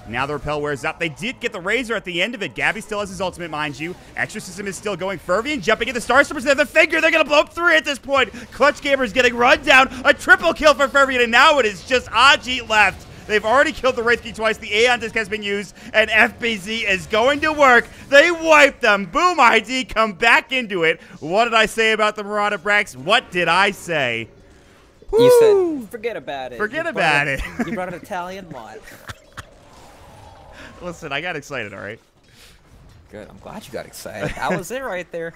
now the repel wears up. They did get the Razor at the end of it. Gabby still has his ultimate, mind you. Exorcism is still going. Fervian jumping at the Starstormers. They have the finger. They're going to blow up 3 at this point. Clutch Gamers getting run down. A triple kill for Fervian, and now it is just Ajit left. They've already killed the Wraith King twice. The Aeon disc has been used, and FBZ is going to work. They wipe them. Boom ID come back into it. What did I say about the Murata Brax? What did I say? Woo! You said, forget about it. Forget about it. You brought an Italian mod. Listen, I got excited, all right? Good. I'm glad you got excited. That was it right there.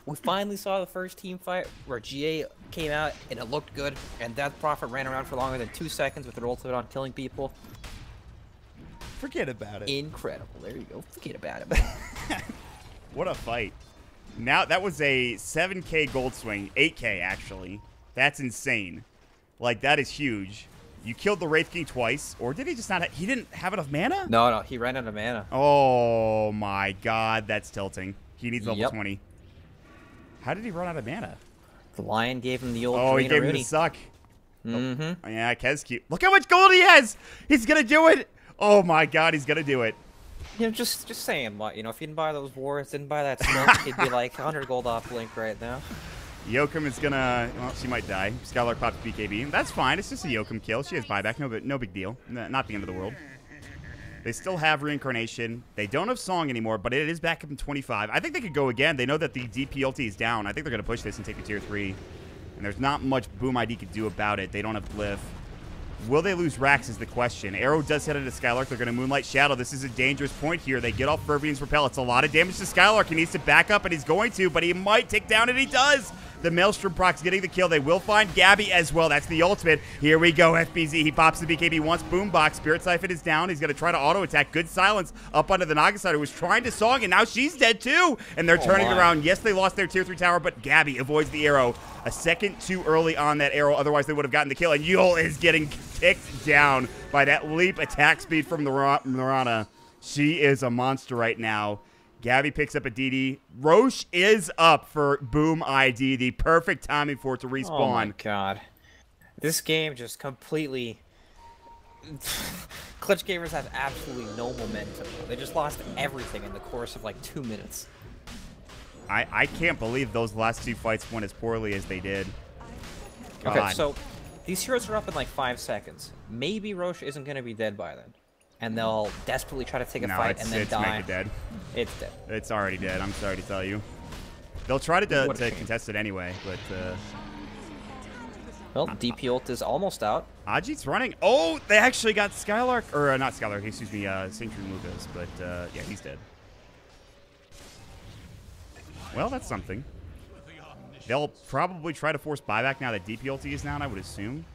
We finally saw the first team fight where GA came out and it looked good, and Death Prophet ran around for longer than 2 seconds with their ultimate on killing people. Forget about it. Incredible. There you go. Forget about it. What a fight. Now, that was a 7k gold swing. 8k, actually. That's insane. Like, that is huge. You killed the Wraith King twice, or did he just not he didn't have enough mana? No, he ran out of mana. Oh my god, that's tilting. He needs level 20. How did he run out of mana? The Lion gave him the old he gave him the suck. Mm-hmm. Oh, yeah, Kez cute. Look how much gold he has! He's gonna do it! Oh my god, he's gonna do it. Just saying, what, if you didn't buy those wards, didn't buy that smoke, he'd be like 100 gold off Blink right now. Yoakum is gonna... well, she might die. Skylark popped BKB. That's fine. It's just a Yoakum kill. She has buyback. No big deal. Not the end of the world. They still have Reincarnation. They don't have Song anymore, but it is back up in 25. I think they could go again. They know that the DP ulti is down. I think they're going to push this and take the tier 3. And there's not much Boom ID could do about it. They don't have Glyph. Will they lose Rax is the question. Arrow does hit into Skylark. They're going to Moonlight Shadow. This is a dangerous point here. They get off Fervian's Repel. It's a lot of damage to Skylark. He needs to back up, and he's going to, but he might take down, and he does. The Maelstrom proc's getting the kill. They will find Gabby as well. That's the ultimate. Here we go, FBZ. He pops the BKB once. Boombox. Spirit Siphon is down. He's going to try to auto-attack. Good silence up onto the Nagaside, who was trying to Song, and now she's dead too. And they're turning around. Yes, they lost their tier 3 tower, but Gabby avoids the arrow. A second too early on that arrow. Otherwise, they would have gotten the kill. And Yule is getting kicked down by that leap attack speed from the Mirana. She is a monster right now. Gabby picks up a DD. Roche is up for Boom ID. The perfect timing for it to respawn. Oh my god. This game just completely... Clutch Gamers have absolutely no momentum. They just lost everything in the course of like 2 minutes. I can't believe those last 2 fights went as poorly as they did. God. Okay, so these heroes are up in like 5 seconds. Maybe Roche isn't going to be dead by then. And they'll desperately try to take a fight and then die. It's dead. It's dead. It's already dead. I'm sorry to tell you. They'll try to contest it anyway, but... well, DP ult is almost out. Ajit's running. Oh, they actually got Skylark. Or not Skylark, excuse me, Sentry Lucas. But, yeah, he's dead. Well, that's something. They'll probably try to force buyback now that DP ulti is down, I would assume.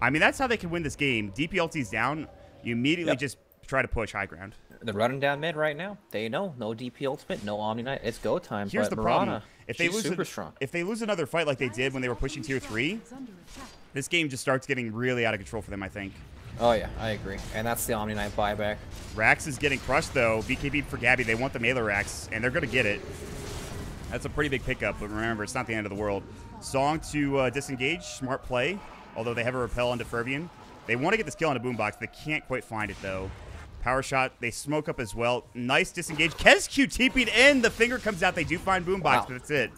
I mean, that's how they can win this game. DP ulti is down. You immediately just try to push high ground. They're running down mid right now. They know no DP ultimate, no Omni Knight. It's go time. Here's but the problem: Mirana, if they she's lose, super strong. if they lose another fight like they did when they were pushing tier 3, this game just starts getting really out of control for them. I think. Oh yeah, I agree. And that's the Omni Knight buyback. Rax is getting crushed though. BKB for Gabby. They want the melee Rax, and they're gonna get it. That's a pretty big pickup, but remember, it's not the end of the world. Song to disengage. Smart play. Although they have a repel onto Fervian. They want to get this kill on a boombox. They can't quite find it though. Power shot. They smoke up as well. Nice disengage. KezQ TP'd in. The finger comes out. They do find boombox, Wow. but that's it.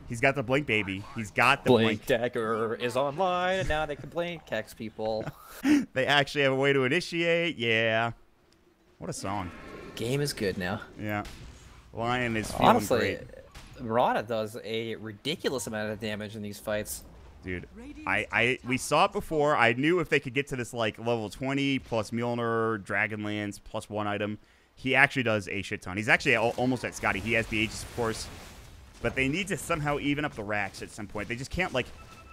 He's got the blink, baby. He's got the Blink blink. Dagger is online, and now they can blink Kex people. They actually have a way to initiate. Yeah. What a song. Game is good now. Yeah. Lion is feeling Honestly, great. Mirana does a ridiculous amount of damage in these fights. Dude, we saw it before. I knew if they could get to this like level 20 plus Mjolnir, Dragonlance plus 1 item, he actually does a shit ton. He's actually almost at Scotty. He has the Aegis, of course, but they need to somehow even up the racks at some point. They just can't like.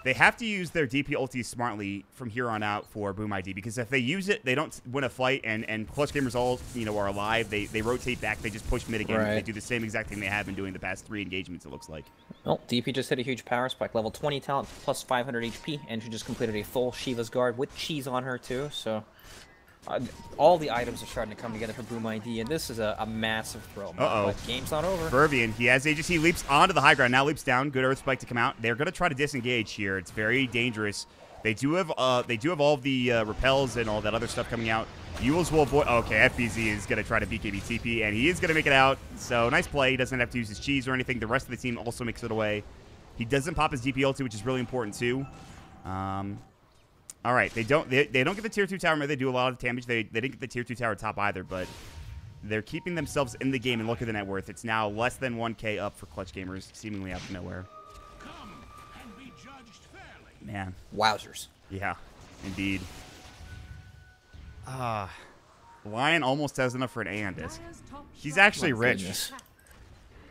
They have to use their DP ulti smartly from here on out for Boom ID, because if they use it, they don't win a fight, and Clutch Gamers all are alive. They rotate back. They just push mid again. Right. They do the same exact thing they have been doing the past 3 engagements. It looks like. Well, DP just hit a huge power spike, level 20 talent plus 500 HP, and she just completed a full Shiva's Guard with cheese on her too. So all the items are starting to come together for Boom ID, and this is a massive throw. But game's not over. Fervian, he has Aegis. He leaps onto the high ground. Now leaps down. Good Earth Spike to come out. They're going to try to disengage here. It's very dangerous. They do have all of the repels and all that other stuff coming out. Yules will avoid. Okay, FBZ is going to try to BKB TP, and he is going to make it out. So nice play. He doesn't have to use his cheese or anything. The rest of the team also makes it away. He doesn't pop his DP ulti, which is really important too. All right, they don't get the tier 2 tower. Maybe they do a lot of damage. They didn't get the tier 2 tower top either, but they're keeping themselves in the game, and look at the net worth. It's now less than 1K up for Clutch Gamers, seemingly out of nowhere. Come and be judged fairly. Man. Wowzers. Yeah, indeed. Lion almost has enough for an Aeon disc. He's actually rich. Goodness.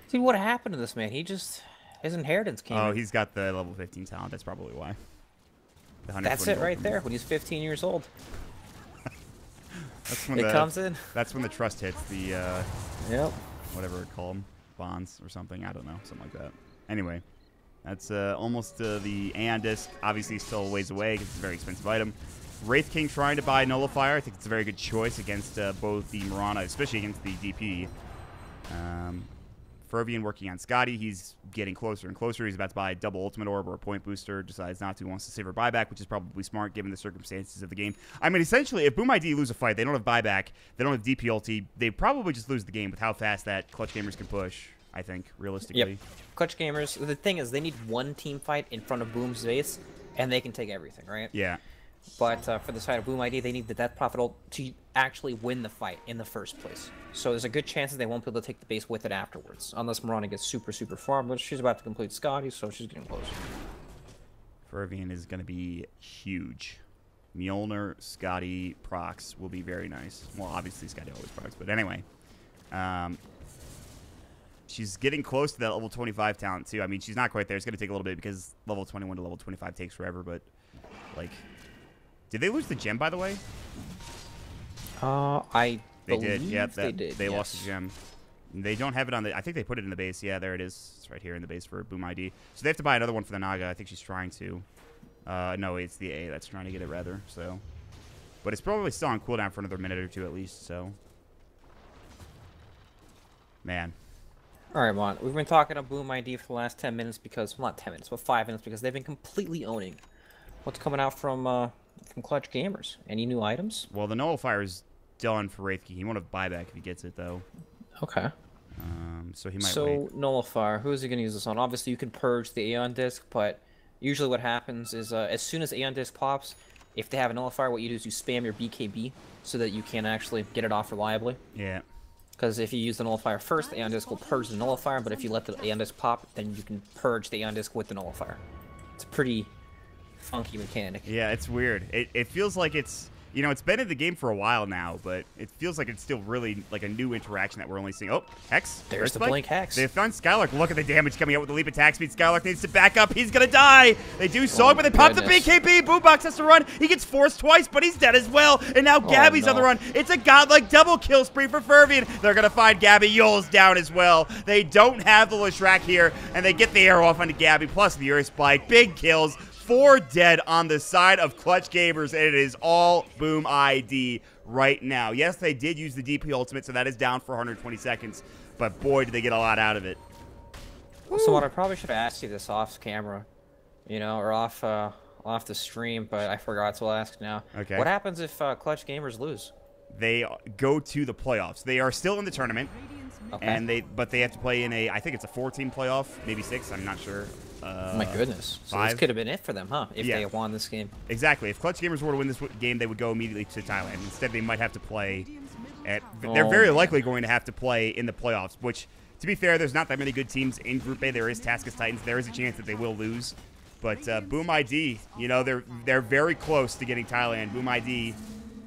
See what happened to this man? His inheritance came. Oh, he's got the level 15 talent. That's probably why. That's it right there. When he's 15 years old, that's when it comes in. That's when the trust hits the Yep. whatever it called them, bonds or something. I don't know, something like that. Anyway, that's almost the Aeon disc. Obviously, still a ways away because it's a very expensive item. Wraith King trying to buy Nullifier. I think it's a very good choice against both the Mirana, especially against the DP. Fervian working on Scotty. He's getting closer and closer. He's about to buy a double ultimate orb or a point booster. Decides not to. Wants to save her buyback, which is probably smart given the circumstances of the game. I mean, essentially, if Boom ID lose a fight, they don't have buyback. They don't have DP ulti. They probably just lose the game with how fast that Clutch Gamers can push, I think, realistically. Yep. Clutch Gamers, the thing is, they need one team fight in front of Boom's base, and they can take everything, right? Yeah. But for the side of Boom ID, they need the Death Prophet ult to actually win the fight in the first place. So there's a good chance that they won't be able to take the base with it afterwards, unless Mirana gets super, super farmed, but she's about to complete Scotty, so she's getting close. Fervian is going to be huge. Mjolnir, Scotty, procs will be very nice. Well, obviously Scotty always procs, but anyway. She's getting close to that level 25 talent, too. I mean, she's not quite there. It's going to take a little bit because level 21 to level 25 takes forever, but, like... Did they lose the gem, by the way? I They did. believe Yeah, they did. They yes. lost the gem. They don't have it on the... I think they put it in the base. Yeah, there it is. It's right here in the base for Boom ID. So they have to buy another one for the Naga. I think she's trying to. No, it's the A that's trying to get it, rather. So, but it's probably still on cooldown for another minute or two at least, so... Man. Alright, Mon. We've been talking about Boom ID for the last 10 minutes because... Well, not 10 minutes, but 5 minutes because they've been completely owning what's coming out from Clutch Gamers. Any new items? Well, the Nullifier is done for Wraith King. He won't have buyback if he gets it, though. Okay. So he might So, Nullifier, who is he going to use this on? Obviously, you can purge the Aeon Disc, but usually what happens is as soon as Aeon Disc pops, if they have a Nullifier, what you do is you spam your BKB so that you can actually get it off reliably. Yeah. Because if you use the Nullifier first, the Aeon Disc will purge the Nullifier, but if you let the Aeon Disc pop, then you can purge the Aeon Disc with the Nullifier. It's a pretty funky mechanic. Yeah, it's weird. It feels like it's... you know, it's been in the game for a while now, but it feels like it's still really like a new interaction that we're only seeing. Oh, Hex. There's the blink Hex. They found Skylark. Look at the damage coming out with the leap attack speed. Skylark needs to back up. He's going to die. They do so, but they pop the BKB. Boombox has to run. He gets forced twice, but he's dead as well. And now Gabby's on the run. It's a godlike double kill spree for Fervian. They're going to find Gabby. Yule's down as well. They don't have the Leshrac here, and they get the arrow off onto Gabby, plus the Earth Spike. Big kills. 4 dead on the side of Clutch Gamers, and it is all Boom ID right now. Yes, they did use the DP ultimate, so that is down for 120 seconds, but boy, did they get a lot out of it. So what I probably should have asked you this off camera, you know, or off the stream, but I forgot to ask now. Okay. What happens if Clutch Gamers lose? They go to the playoffs. They are still in the tournament, and but they have to play in a, I think it's a 4-team playoff, maybe 6, I'm not sure. My goodness. So 5. this could have been it for them, huh? If they won this game. Exactly. If Clutch Gamers were to win this game, they would go immediately to Thailand. Instead, they might have to play at... They're very likely going to have to play in the playoffs, which, to be fair, there's not that many good teams in Group A. There is Taskus Titans. There is a chance that they will lose. But Boom ID, you know, they're very close to getting Thailand. Boom ID,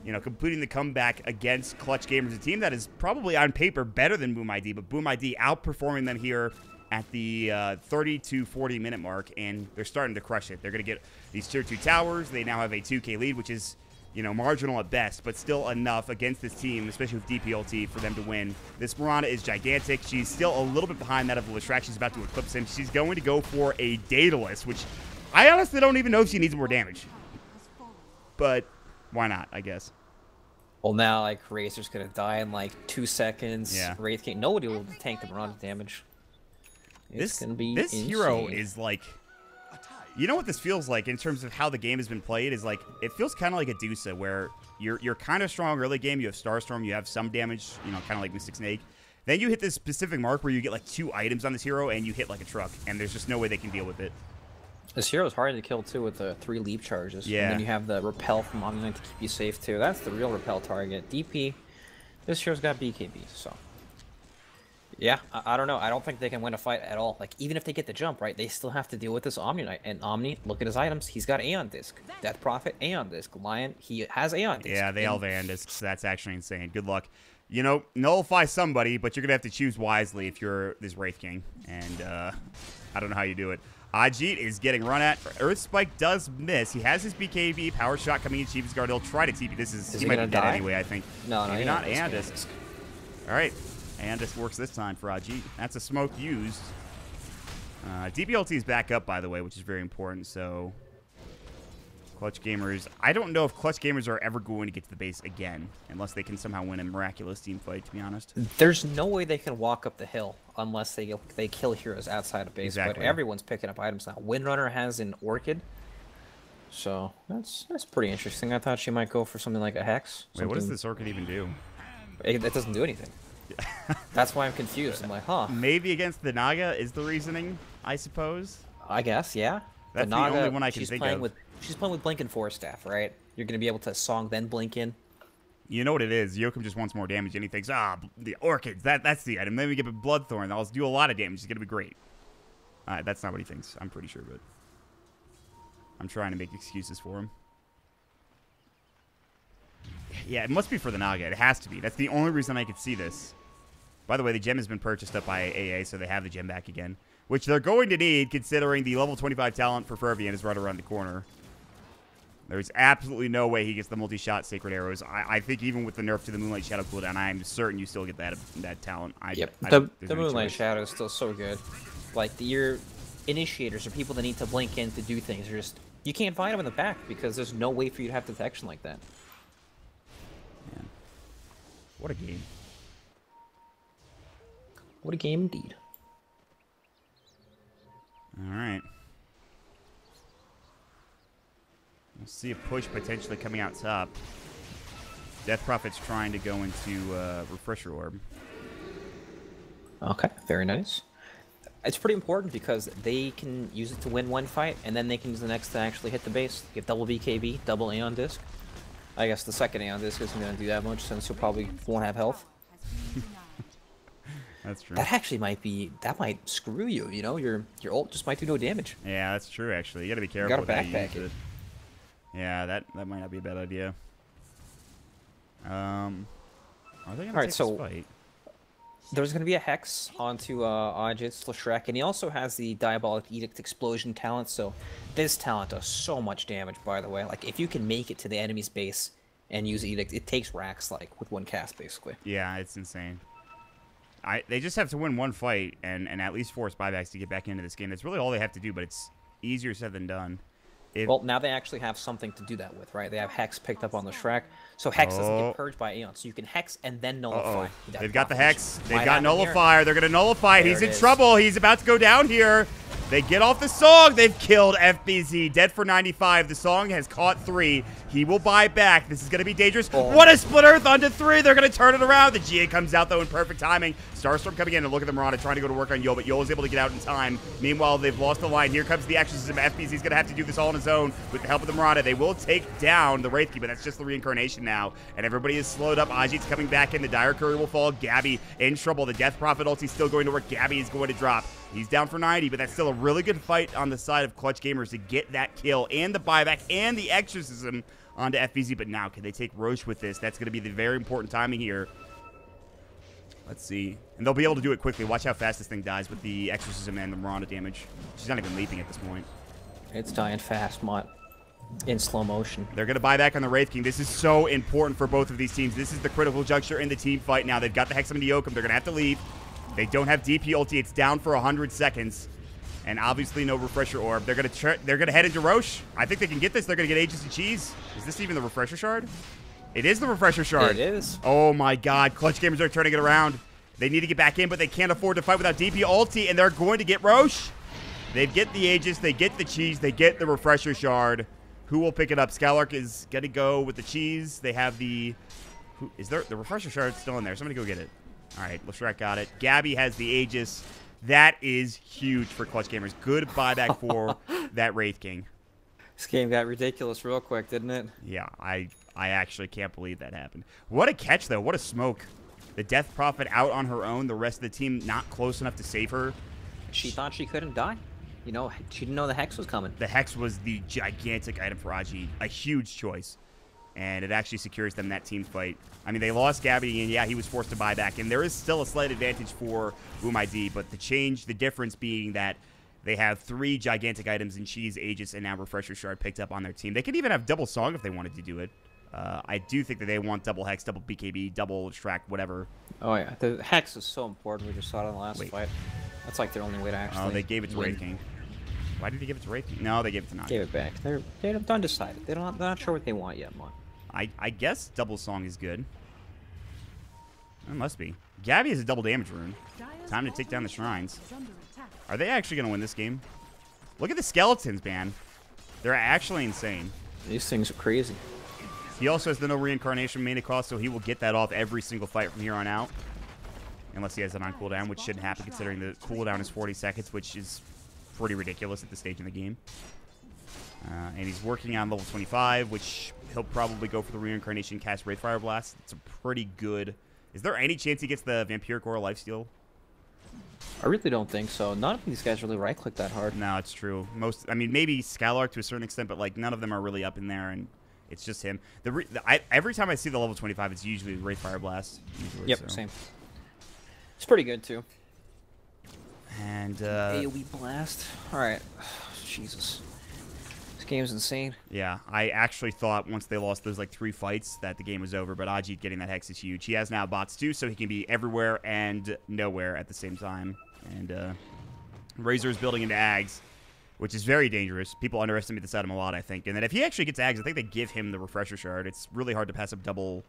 you know, completing the comeback against Clutch Gamers, a team that is probably on paper better than Boom ID, but Boom ID outperforming them here at the 30 to 40 minute mark, and they're starting to crush it. They're going to get these tier 2 towers. They now have a 2K lead, which is, you know, marginal at best, but still enough against this team, especially with DPLT, for them to win. This Mirana is gigantic. She's still a little bit behind that of Leshrac. She's about to eclipse him. She's going to go for a Daedalus, which I honestly don't even know if she needs more damage. But why not, I guess. Well, now, like, Razor's going to die in, like, 2 seconds. Yeah. Wraith King, nobody will tank the Mirana damage. It's gonna be this insane. hero is like, you know what this feels like in terms of how the game has been played is like, it feels kind of like a Dusa where you're kind of strong early game, you have Starstorm, you have some damage, you know, kind of like Mystic Snake. Then you hit this specific mark where you get like 2 items on this hero and you hit like a truck, and there's just no way they can deal with it. This hero is hard to kill too with the 3 leap charges. Yeah. And then you have the repel from Omni to keep you safe too. That's the real repel target. DP, this hero's got BKB, so. Yeah, I don't know. I don't think they can win a fight at all. Like, even if they get the jump, right, they still have to deal with this Omni Knight. And Omni, look at his items. He's got Aeon Disc. Death Prophet, Aeon Disc. Lion, he has Aeon Disc. Yeah, they all have Aeon Discs. That's actually insane. Good luck. You know, nullify somebody, but you're going to have to choose wisely if you're this Wraith King. And I don't know how you do it. Ajit is getting run at. Earth Spike does miss. He has his BKB. Power Shot coming in. Chief's Guard. He'll try to TP. He might be dead anyway, I think. No, maybe not. Aeon Disc. All right. And this works this time for Ajit. That's a smoke used. DBLT is back up, by the way, which is very important. So, Clutch Gamers. I don't know if Clutch Gamers are ever going to get to the base again, unless they can somehow win a miraculous team fight, to be honest. There's no way they can walk up the hill unless they kill heroes outside of base. Exactly. But everyone's picking up items now. Windrunner has an Orchid. So, that's pretty interesting. I thought she might go for something like a Hex. Wait, what does this Orchid even do? It doesn't do anything. That's why I'm confused. I'm like, huh. Maybe against the Naga is the reasoning, I suppose. I guess, yeah. That's the only one I can think of. She's playing with Blink and Force Staff, right? You're going to be able to Song, then Blink in. You know what it is. Joachim just wants more damage, and he thinks, the Orchids, that's the item. Then we get a Bloodthorn. That'll do a lot of damage. It's going to be great. That's not what he thinks, I'm pretty sure, but I'm trying to make excuses for him. Yeah, it must be for the Naga. It has to be. That's the only reason I could see this. By the way, the gem has been purchased up by AA, so they have the gem back again, which they're going to need considering the level 25 talent for Fervian is right around the corner. There's absolutely no way he gets the multi-shot Sacred Arrows. I think even with the nerf to the Moonlight Shadow cooldown, I'm certain you still get that talent. Yep, the Moonlight Shadow is still so good. Like, your initiators or people that need to blink in to do things are just... You can't find them in the back because there's no way for you to have detection like that. Man. What a game. What a game indeed. All right. We'll see a push potentially coming out top. Death Prophet's trying to go into Refresher Orb. Okay, very nice. It's pretty important because they can use it to win one fight, and then they can use the next to actually hit the base. Get double BKB, double Aeon Disc. I guess the second Aeon Disc isn't going to do that much since you probably won't have health. That's true. That actually might be, that might screw you, you know? Your ult just might do no damage. Yeah, that's true, actually. You got to be careful You gotta with how you backpack use it. Yeah, that might not be a bad idea. Are they gonna All right, take so this fight? there's going to be a Hex onto Ajit's Leshrac, and he also has the Diabolic Edict Explosion talent, so this talent does so much damage, by the way. Like, if you can make it to the enemy's base and use Edict, it takes racks, like, with one cast, basically. Yeah, it's insane. They just have to win one fight and at least force buybacks to get back into this game. That's really all they have to do, but it's easier said than done. Well, now they actually have something to do that with, right? They have Hex picked up on the Shrek, so Hex doesn't get purged by Aeon. So you can Hex and then Nullify. They've got the Hex. They've got Nullifier. They're going to Nullify. He's in trouble. He's about to go down here. They get off the Song. They've killed FBZ. Dead for 95. The Song has caught 3. He will buy back. This is going to be dangerous. What a Split Earth onto 3. They're going to turn it around. The GA comes out, though, in perfect timing. Starstorm coming in and look at the Mirana trying to go to work on Yo, but Yo is able to get out in time. Meanwhile, they've lost the line. Here comes the Exorcism. FBZ's going to have to do this all on his own with the help of the Mirana. They will take down the Wraith Key, but that's just the reincarnation now. And everybody is slowed up. Ajit's coming back in. The Dire Courier will fall. Gabby in trouble. The Death Prophet ulti still going to work. Gabby is going to drop. He's down for 90, but that's still a really good fight on the side of Clutch Gamers to get that kill and the buyback and the Exorcism onto FBZ. But now, can they take Roche with this? That's going to be the very important timing here. Let's see. And they'll be able to do it quickly. Watch how fast this thing dies with the Exorcism and the Miranda damage. She's not even leaping at this point. It's dying fast, Mott. In slow motion. They're going to buy back on the Wraith King. This is so important for both of these teams. This is the critical juncture in the team fight now. They've got the Hexam and the Yoakum. They're going to have to leave. They don't have DP ulti. It's down for 100 seconds. And obviously no refresher orb. They're gonna head into Roche. I think they can get this. They're gonna get Aegis and Cheese. Is this even the refresher shard? It is the refresher shard. It is. Oh my god. Clutch Gamers are turning it around. They need to get back in, but they can't afford to fight without DP ulti, and they're going to get Roche. They get the Aegis, they get the Cheese, they get the refresher shard. Who will pick it up? Skylark is gonna go with the Cheese. They have the the refresher shard still in there? Somebody go get it. All right, Leshrac got it. Gabby has the Aegis. That is huge for Clutch Gamers. Good buyback for that Wraith King. This game got ridiculous real quick, didn't it? Yeah, I actually can't believe that happened. What a catch, though. What a smoke. The Death Prophet out on her own. The rest of the team not close enough to save her. She thought she couldn't die. You know, she didn't know the Hex was coming. The Hex was the gigantic item for Ajit. A huge choice. And it actually secures them that team fight. I mean, they lost Gabby, and yeah, he was forced to buy back. And there is still a slight advantage for UMID, but the difference being that they have 3 gigantic items in Cheese, Aegis, and now Refresher Shard picked up on their team. They could even have double Song if they wanted to do it. I do think that they want double Hex, double BKB, double Shrek, whatever. Oh, yeah. The Hex is so important. We just saw it in the last fight. That's like their only way to actually they gave it to Wraith King. Why did they give it to Wraith King? No, they gave it to Nagi. Gave it back. They're undecided. They're not sure what they want yet, Mon. I guess double Song is good. It must be. Gabby has a double damage rune. Time to take down the shrines. Are they actually going to win this game? Look at the skeletons, man. They're actually insane. These things are crazy. He also has the no reincarnation mana cost, so he will get that off every single fight from here on out. Unless he has it on cooldown, which shouldn't happen considering the cooldown is 40 seconds, which is pretty ridiculous at this stage in the game. And he's working on level 25, which he'll probably go for the reincarnation, cast Wraithfire Blast. It's a pretty good... Is there any chance he gets the Vampiric Aura Lifesteal? I really don't think so. None of these guys really right-click that hard. No, it's true. I mean, maybe Skylark to a certain extent, but like none of them are really up in there, and it's just him. Every time I see the level 25, it's usually Wraithfire Blast. Usually, yep, same. It's pretty good, too. And, AoE Blast. Alright. Jesus. This game's insane. Yeah, I actually thought once they lost those, like, 3 fights that the game was over, but Ajit getting that Hex is huge. He has now bots, too, so he can be everywhere and nowhere at the same time. And, Razor is building into Ags, which is very dangerous. People underestimate this item a lot, I think. And then if he actually gets Ags, I think they give him the Refresher Shard. It's really hard to pass up double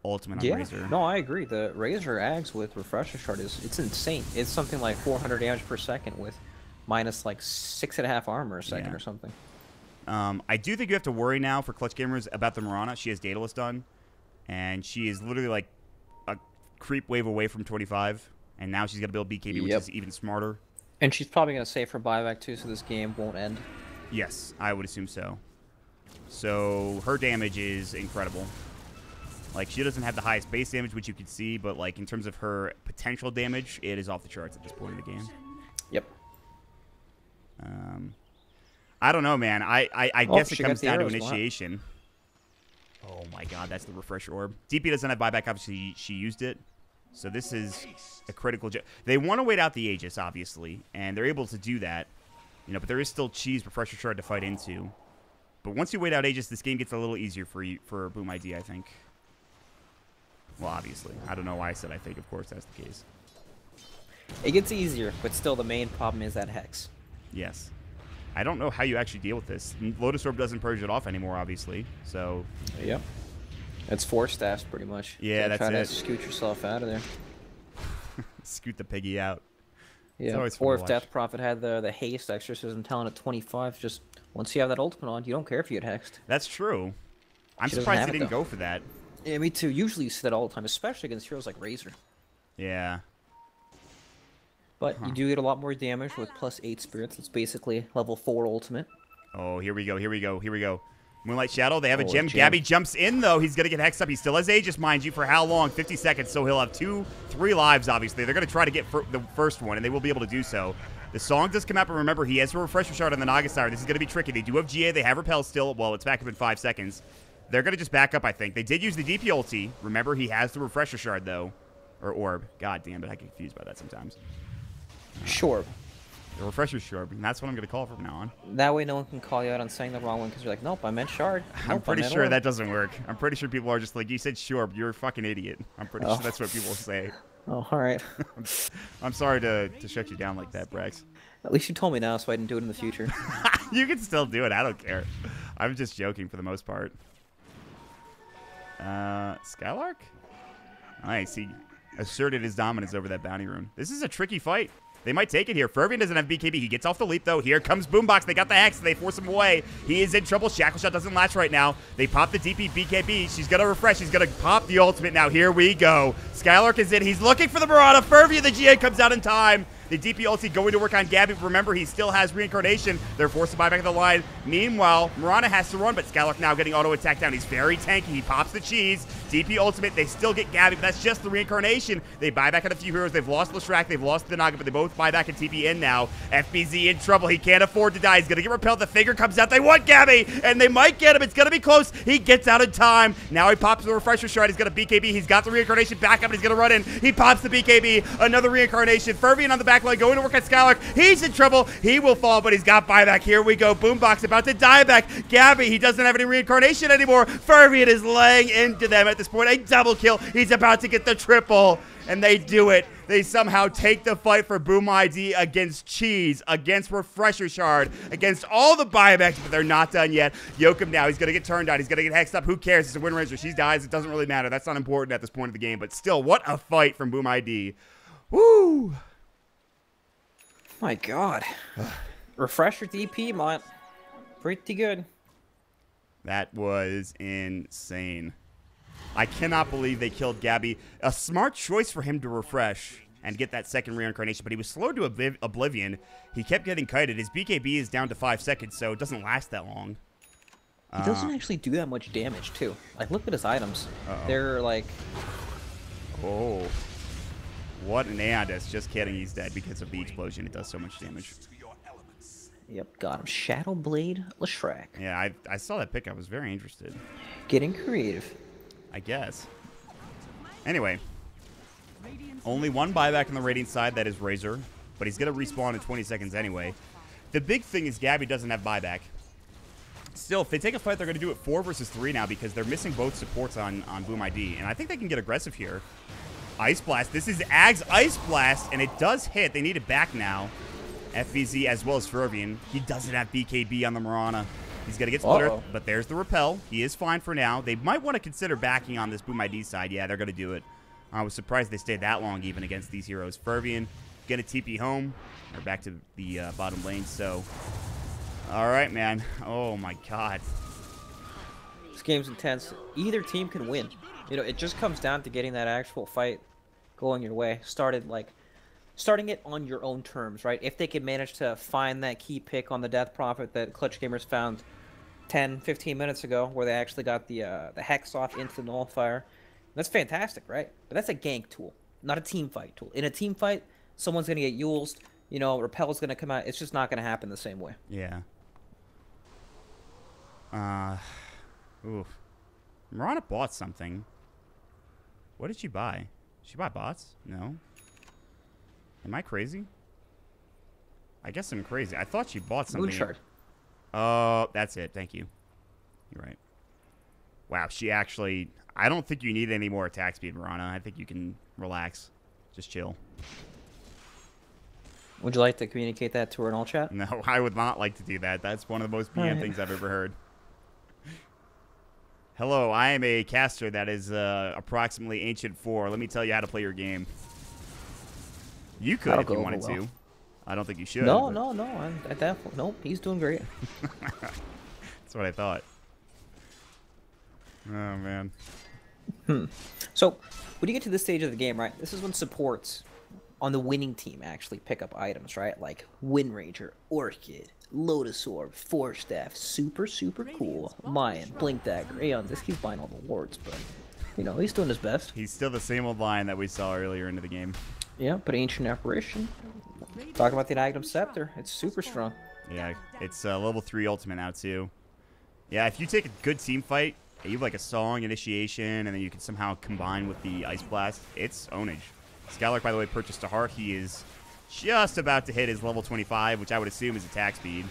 ultimate on Razor. No, I agree. The Razor Ags with Refresher Shard it's insane. It's something like 400 damage per second with minus like 6.5 armor a second or something. I do think you have to worry now for Clutch Gamers about the Mirana. She has Daedalus done, and she is literally like a creep wave away from 25, and now she's got to build BKB, which is even smarter. And she's probably going to save her buyback too, so this game won't end. Yes, I would assume so. So her damage is incredible. Like, she doesn't have the highest base damage, which you can see, but, like, in terms of her potential damage, it is off the charts at this point in the game. Yep. I don't know, man. I guess it comes down to initiation. Oh my god, that's the refresher orb. DP doesn't have buyback, obviously she used it. So this is a critical... They want to wait out the Aegis, obviously, and they're able to do that. You know, but there is still Cheese refresher shard to fight into. But once you wait out Aegis, this game gets a little easier for you, for Boom ID, I think. Well, obviously. I don't know why I said I think, of course that's the case. It gets easier, but still the main problem is that Hex. Yes. I don't know how you actually deal with this. Lotus Orb doesn't purge it off anymore, obviously. So... Yep. It's 4 staffs, pretty much. Yeah, that's try it. to scoot yourself out of there. Scoot the piggy out. Yeah. Or if Death Prophet had the haste exorcism talent at 25, just once you have that ultimate on, you don't care if you get hexed. That's true. I'm She doesn't surprised have they it, didn't though. go for that. Yeah, me too. Usually you see that all the time, especially against heroes like Razor. Yeah. But you do get a lot more damage with plus 8 spirits. It's basically level 4 ultimate. Oh, here we go, here we go, here we go. Moonlight Shadow, they have a gem. Gem. Gabby jumps in, though. He's going to get hexed up. He still has Aegis, mind you, for how long? 50 seconds, so he'll have 3 lives, obviously. They're going to try to get the first one, and they will be able to do so. The song does come out, but remember, he has a refresher shard on the Naga Sire. This is going to be tricky. They do have GA. They have Repel still. Well, it's back up in 5 seconds. They're going to just back up, I think. They did use the DP ulti. Remember, he has the refresher shard, though. Or orb. God damn it, I get confused by that sometimes. Sure. The refresher shard, and that's what I'm going to call from now on. That way no one can call you out on saying the wrong one because you're like, nope, I meant shard. I'm Nope, I pretty meant sure orb." that doesn't work. I'm pretty sure people are just like, you said sure, but you're a fucking idiot. I'm pretty sure that's what people say. Oh, alright. I'm sorry to shut you down like that, Brax. At least you told me now so I didn't do it in the future. You can still do it. I don't care. I'm just joking for the most part. Skylark? Nice. He asserted his dominance over that bounty rune. This is a tricky fight. They might take it here. Fervian doesn't have BKB. He gets off the leap, though. Here comes Boombox. They got the Hex. They force him away. He is in trouble. Shackle Shot doesn't last right now. They pop the DP BKB. She's going to refresh. She's going to pop the ultimate now. Here we go. Skylark is in. He's looking for the Murata. Fervian, the GA, comes out in time. The DP ulti going to work on Gabby. Remember, he still has reincarnation. They're forced to buy back the line. Meanwhile, Murata has to run, but Skylark now getting auto attack down. He's very tanky. He pops the cheese. DP ultimate. They still get Gabby, but that's just the reincarnation. They buy back on a few heroes. They've lost Leshrac. They've lost the Naga, but they both buy back and TP in now. FBZ in trouble. He can't afford to die. He's going to get repelled. The figure comes out. They want Gabby, and they might get him. It's going to be close. He gets out in time. Now he pops the refresher shard. He's got a BKB. He's got the reincarnation back up, and he's going to run in. He pops the BKB. Another reincarnation. Fervian on the back line going to work on Skylark. He's in trouble. He will fall, but he's got buyback. Here we go. Boombox about to die back. Gabby, he doesn't have any reincarnation anymore. Fervian is laying into them at this point. A double kill. He's about to get the triple, and they do it. They somehow take the fight for Boom ID against Cheese, against Refresher Shard, against all the buybacks, but they're not done yet. Yoakum now. He's going to get turned on. He's going to get hexed up. Who cares? It's a win razor. She dies. It doesn't really matter. That's not important at this point of the game, but still, what a fight from Boom ID. Woo! My god. Refresher DP, Mont. Pretty good. That was insane. I cannot believe they killed Gabby. A smart choice for him to refresh and get that second reincarnation, but he was slowed to oblivion. He kept getting kited. His BKB is down to 5 seconds, so it doesn't last that long. He doesn't actually do that much damage, too. Like, look at his items. They're like... Oh. What an Aeondas. Just kidding. He's dead because of the explosion. It does so much damage. Yep, got him. Shadow Blade Leshrac. Yeah, I saw that pick. I was very interested. Getting creative. I guess. Anyway. Only one buyback on the Radiant side. That is Razor. But he's going to respawn in 20 seconds anyway. The big thing is Gabby doesn't have buyback. Still, if they take a fight, they're going to do it 4 versus 3 now because they're missing both supports on Boom ID. And I think they can get aggressive here. Ice Blast. This is Ag's Ice Blast, and it does hit. They need it back now. FVZ as well as Fervian. He doesn't have BKB on the Mirana. He's going to get splittered, but there's the repel. He is fine for now. They might want to consider backing on this Boom ID side. Yeah, they're going to do it. I was surprised they stayed that long even against these heroes. Fervian going to TP home. Or back to the bottom lane, so... All right, man. Oh, my God. This game's intense. Either team can win. You know, it just comes down to getting that actual fight going your way. Starting it on your own terms, right? If they can manage to find that key pick on the Death Prophet that Clutch Gamers found 10, 15 minutes ago, where they actually got the Hex off into the Nullifier, that's fantastic, right? But that's a gank tool, not a team fight tool. In a team fight, someone's going to get Yulesed, you know, Repel's going to come out. It's just not going to happen the same way. Yeah. Oof. Mirana bought something. What did she buy? Did she buy bots? No. Am I crazy? I guess I'm crazy. I thought she bought something. Moonshard. Oh, that's it. Thank you. You're right. Wow, she actually... I don't think you need any more attack speed, Mirana. I think you can relax. Just chill. Would you like to communicate that to her in all chat? No, I would not like to do that. That's one of the most BM things I've ever heard. Hello, I am a caster that is approximately Ancient 4. Let me tell you how to play your game. You could if you wanted to. I don't think you should. No, no, no. I'm at that point. Nope, he's doing great. That's what I thought. Oh, man. So, when you get to this stage of the game, right, this is when supports on the winning team actually pick up items, right? Like Wind Ranger, Orchid, Lotus Orb, Force Staff, super, super cool. Mayan, Blink Dagger, Aeon. This keeps buying all the wards, but, you know, he's doing his best. He's still the same old line that we saw earlier into the game. Yeah, but Ancient Apparition. Talk about the Magnum Scepter. It's super strong. Yeah, it's level 3 ultimate now, too. Yeah, if you take a good team fight, you have like a Song Initiation, and then you can somehow combine with the Ice Blast, it's ownage. Skylark, by the way, purchased a heart. He is just about to hit his level 25, which I would assume is attack speed.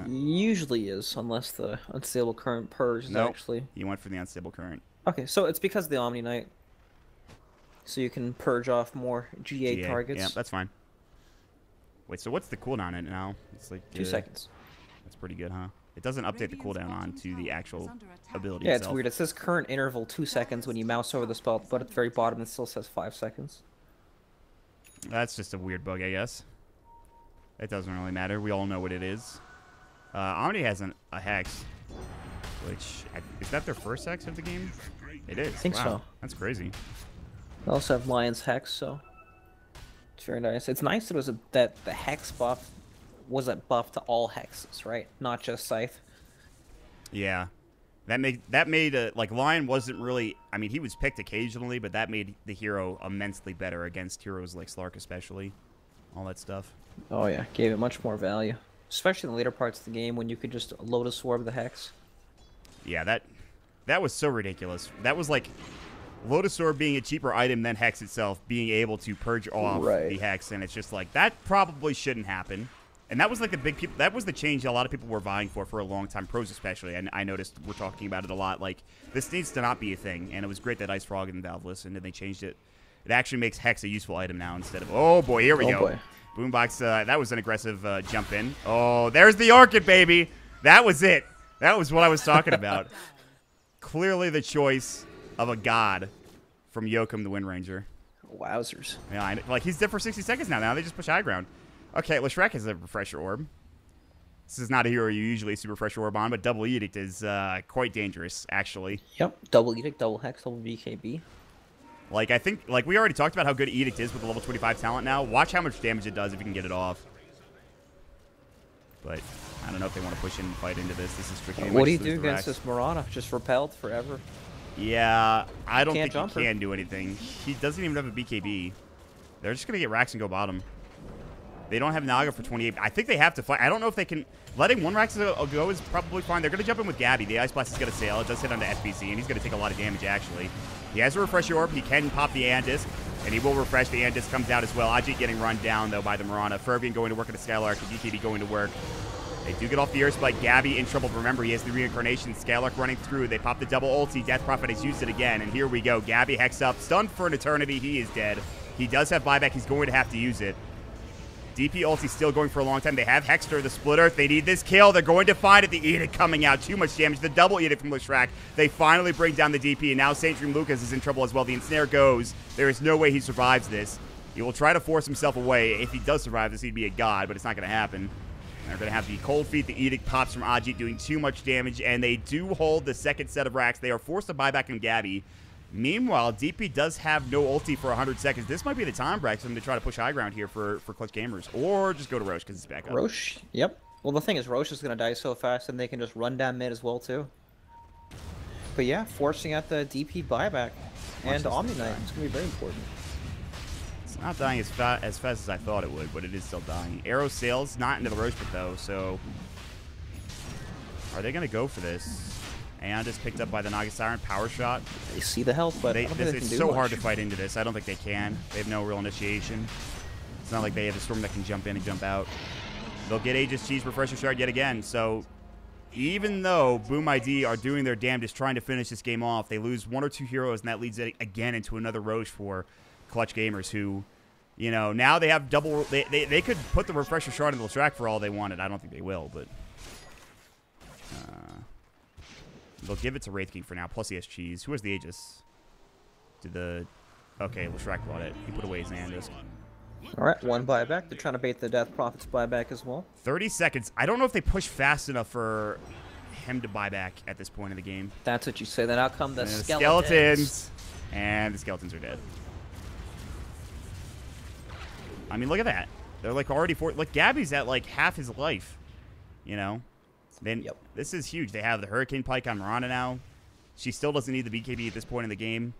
Usually is, unless the Unstable Current purge is actually... He went for the Unstable Current. Okay, so it's because of the Omni Knight. So you can purge off more GA targets. Yeah, that's fine. Wait, so what's the cooldown in it now? It's like 2 seconds. That's pretty good, huh? It doesn't update the cooldown onto the actual ability Yeah, itself. it's weird. It says current interval 2 seconds when you mouse over the spell, but at the very bottom it still says 5 seconds. That's just a weird bug, I guess. It doesn't really matter. We all know what it is. Omni has a Hex, which... Is that their first Hex of the game? It is. I think so. That's crazy. They also have Lion's Hex, so... It's very nice. It's nice that the Hex buff was a buff to all hexes, right? Not just Scythe. Yeah. That made like, Lion wasn't really... I mean, he was picked occasionally, but that made the hero immensely better against heroes like Slark especially. All that stuff. Oh yeah, gave it much more value. Especially in the later parts of the game when you could just Lotus Orb the Hex. Yeah, that was so ridiculous. That was like Lotus Orb being a cheaper item than Hex itself, being able to purge off the Hex, and it's just like, that probably shouldn't happen. And that was like that was the change a lot of people were vying for a long time, pros especially, and I noticed we're talking about it a lot. Like, this needs to not be a thing, and it was great that Ice Frog and Valve listened, and they changed it. It actually makes Hex a useful item now instead of... Oh, boy, here we go. Boy. Boombox, that was an aggressive jump in. Oh, there's the Orchid, baby. That was it. That was what I was talking about. Clearly the choice of a god from Yoakum the Wind Ranger. Wowzers. Yeah, like, he's dead for 60 seconds now. Now they just push high ground. Okay, Leshrac has a Refresher Orb. This is not a hero you usually see Refresher Orb on, but Double Edict is quite dangerous, actually. Yep, Double Edict, Double Hex, Double BKB. Like, I think, like, we already talked about how good Edict is with the level 25 talent now. Watch how much damage it does if you can get it off. But I don't know if they want to push in and fight into this. This is tricky. What do you do against this Mirana? Just repelled forever? Yeah, I don't think jump he can do anything. He doesn't even have a BKB. They're just going to get Rax and go bottom. They don't have Naga for 28. I think they have to fight. I don't know if they can... Letting one Rax go is probably fine. They're going to jump in with Gabby. The Ice Blast is going to sail. It does hit onto FBC, and he's going to take a lot of damage, actually. He has a Refresher Orb. He can pop the Aeon Disc, and he will refresh. The Aeon Disc comes out as well. Ajit getting run down, though, by the Mirana. Fervian going to work at the Skylark. The BKB going to work. They do get off the Earth Spike. Gabby in trouble. Remember, he has the Reincarnation. Skylark running through. They pop the double ulti. Death Prophet has used it again, and here we go. Gabby hex up. Stunned for an eternity. He is dead. He does have buyback. He's going to have to use it. DP ulti still going for a long time. They have Hexter, the Splitter. They need this kill. They're going to find it. The Edict coming out. Too much damage. The double Edict from Leshrac. They finally bring down the DP, and now St. Dream Lucas is in trouble as well. The Ensnare goes. There is no way he survives this. He will try to force himself away. If he does survive this, he'd be a god, but it's not going to happen. And they're going to have the Cold Feet. The Edict pops from Ajit, doing too much damage, and they do hold the second set of racks. They are forced to buy back on Gabby. Meanwhile, DP does have no ulti for 100 seconds. This might be the time, Braxton, to try to push high ground here for Clutch Gamers. Or just go to Roche because it's back up. Roche? Yep. Well, the thing is, Roche is going to die so fast, and they can just run down mid as well, too. But yeah, forcing out the DP buyback. And Omni Knight. It's going to be very important. It's not dying as fast as I thought it would, but it is still dying. Arrow sails, not into the Roche pit, though, so... Are they going to go for this? And just picked up by the Naga Siren. Power shot. They see the health, but I don't think they it's can do so much. hard to fight into this. I don't think they can. They have no real initiation. It's not like they have a Storm that can jump in and jump out. They'll get Aegis Cheese Refresher Shard yet again. So even though Boom ID are doing their damnedest trying to finish this game off, they lose 1 or 2 heroes, and that leads it again into another Roche for Clutch Gamers, who, you know, now they have double. They could put the Refresher Shard in the track for all they wanted. I don't think they will, but they'll give it to Wraith King for now. Plus he has Cheese. Who has the Aegis? Okay, Leshrac bought it. He put away his Andisk. Alright, 1 buyback. They're trying to bait the Death Prophet's buyback as well. 30 seconds. I don't know if they push fast enough for him to buy back at this point in the game. That's what you say. Then out come the And skeletons. And the skeletons are dead. I mean, look at that. They're like already like Gabby's at like half his life. You know? Then This is huge. They have the Hurricane Pike on Mirana now. She still doesn't need the BKB at this point in the game.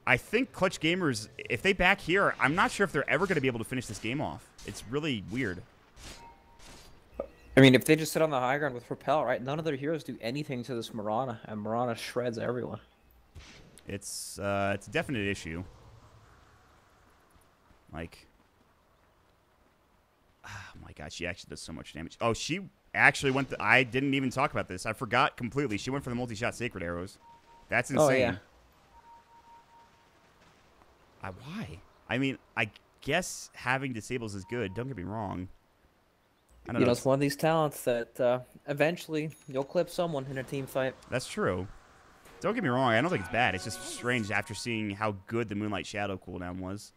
I think Clutch Gamers, if they back here, I'm not sure if they're ever going to be able to finish this game off. It's really weird. I mean, if they just sit on the high ground with Repel, right? None of their heroes do anything to this Mirana, and Mirana shreds everyone. It's a definite issue. Like, oh my god, she actually does so much damage. Oh, she actually went. I didn't even talk about this. I forgot completely. She went for the multi-shot Sacred Arrows. That's insane. Oh yeah. Why? I mean, I guess having disables is good. Don't get me wrong. I don't You know. know, it's one of these talents that eventually you'll clip someone in a team fight. That's true. Don't get me wrong. I don't think it's bad. It's just strange after seeing how good the Moonlight Shadow cooldown was.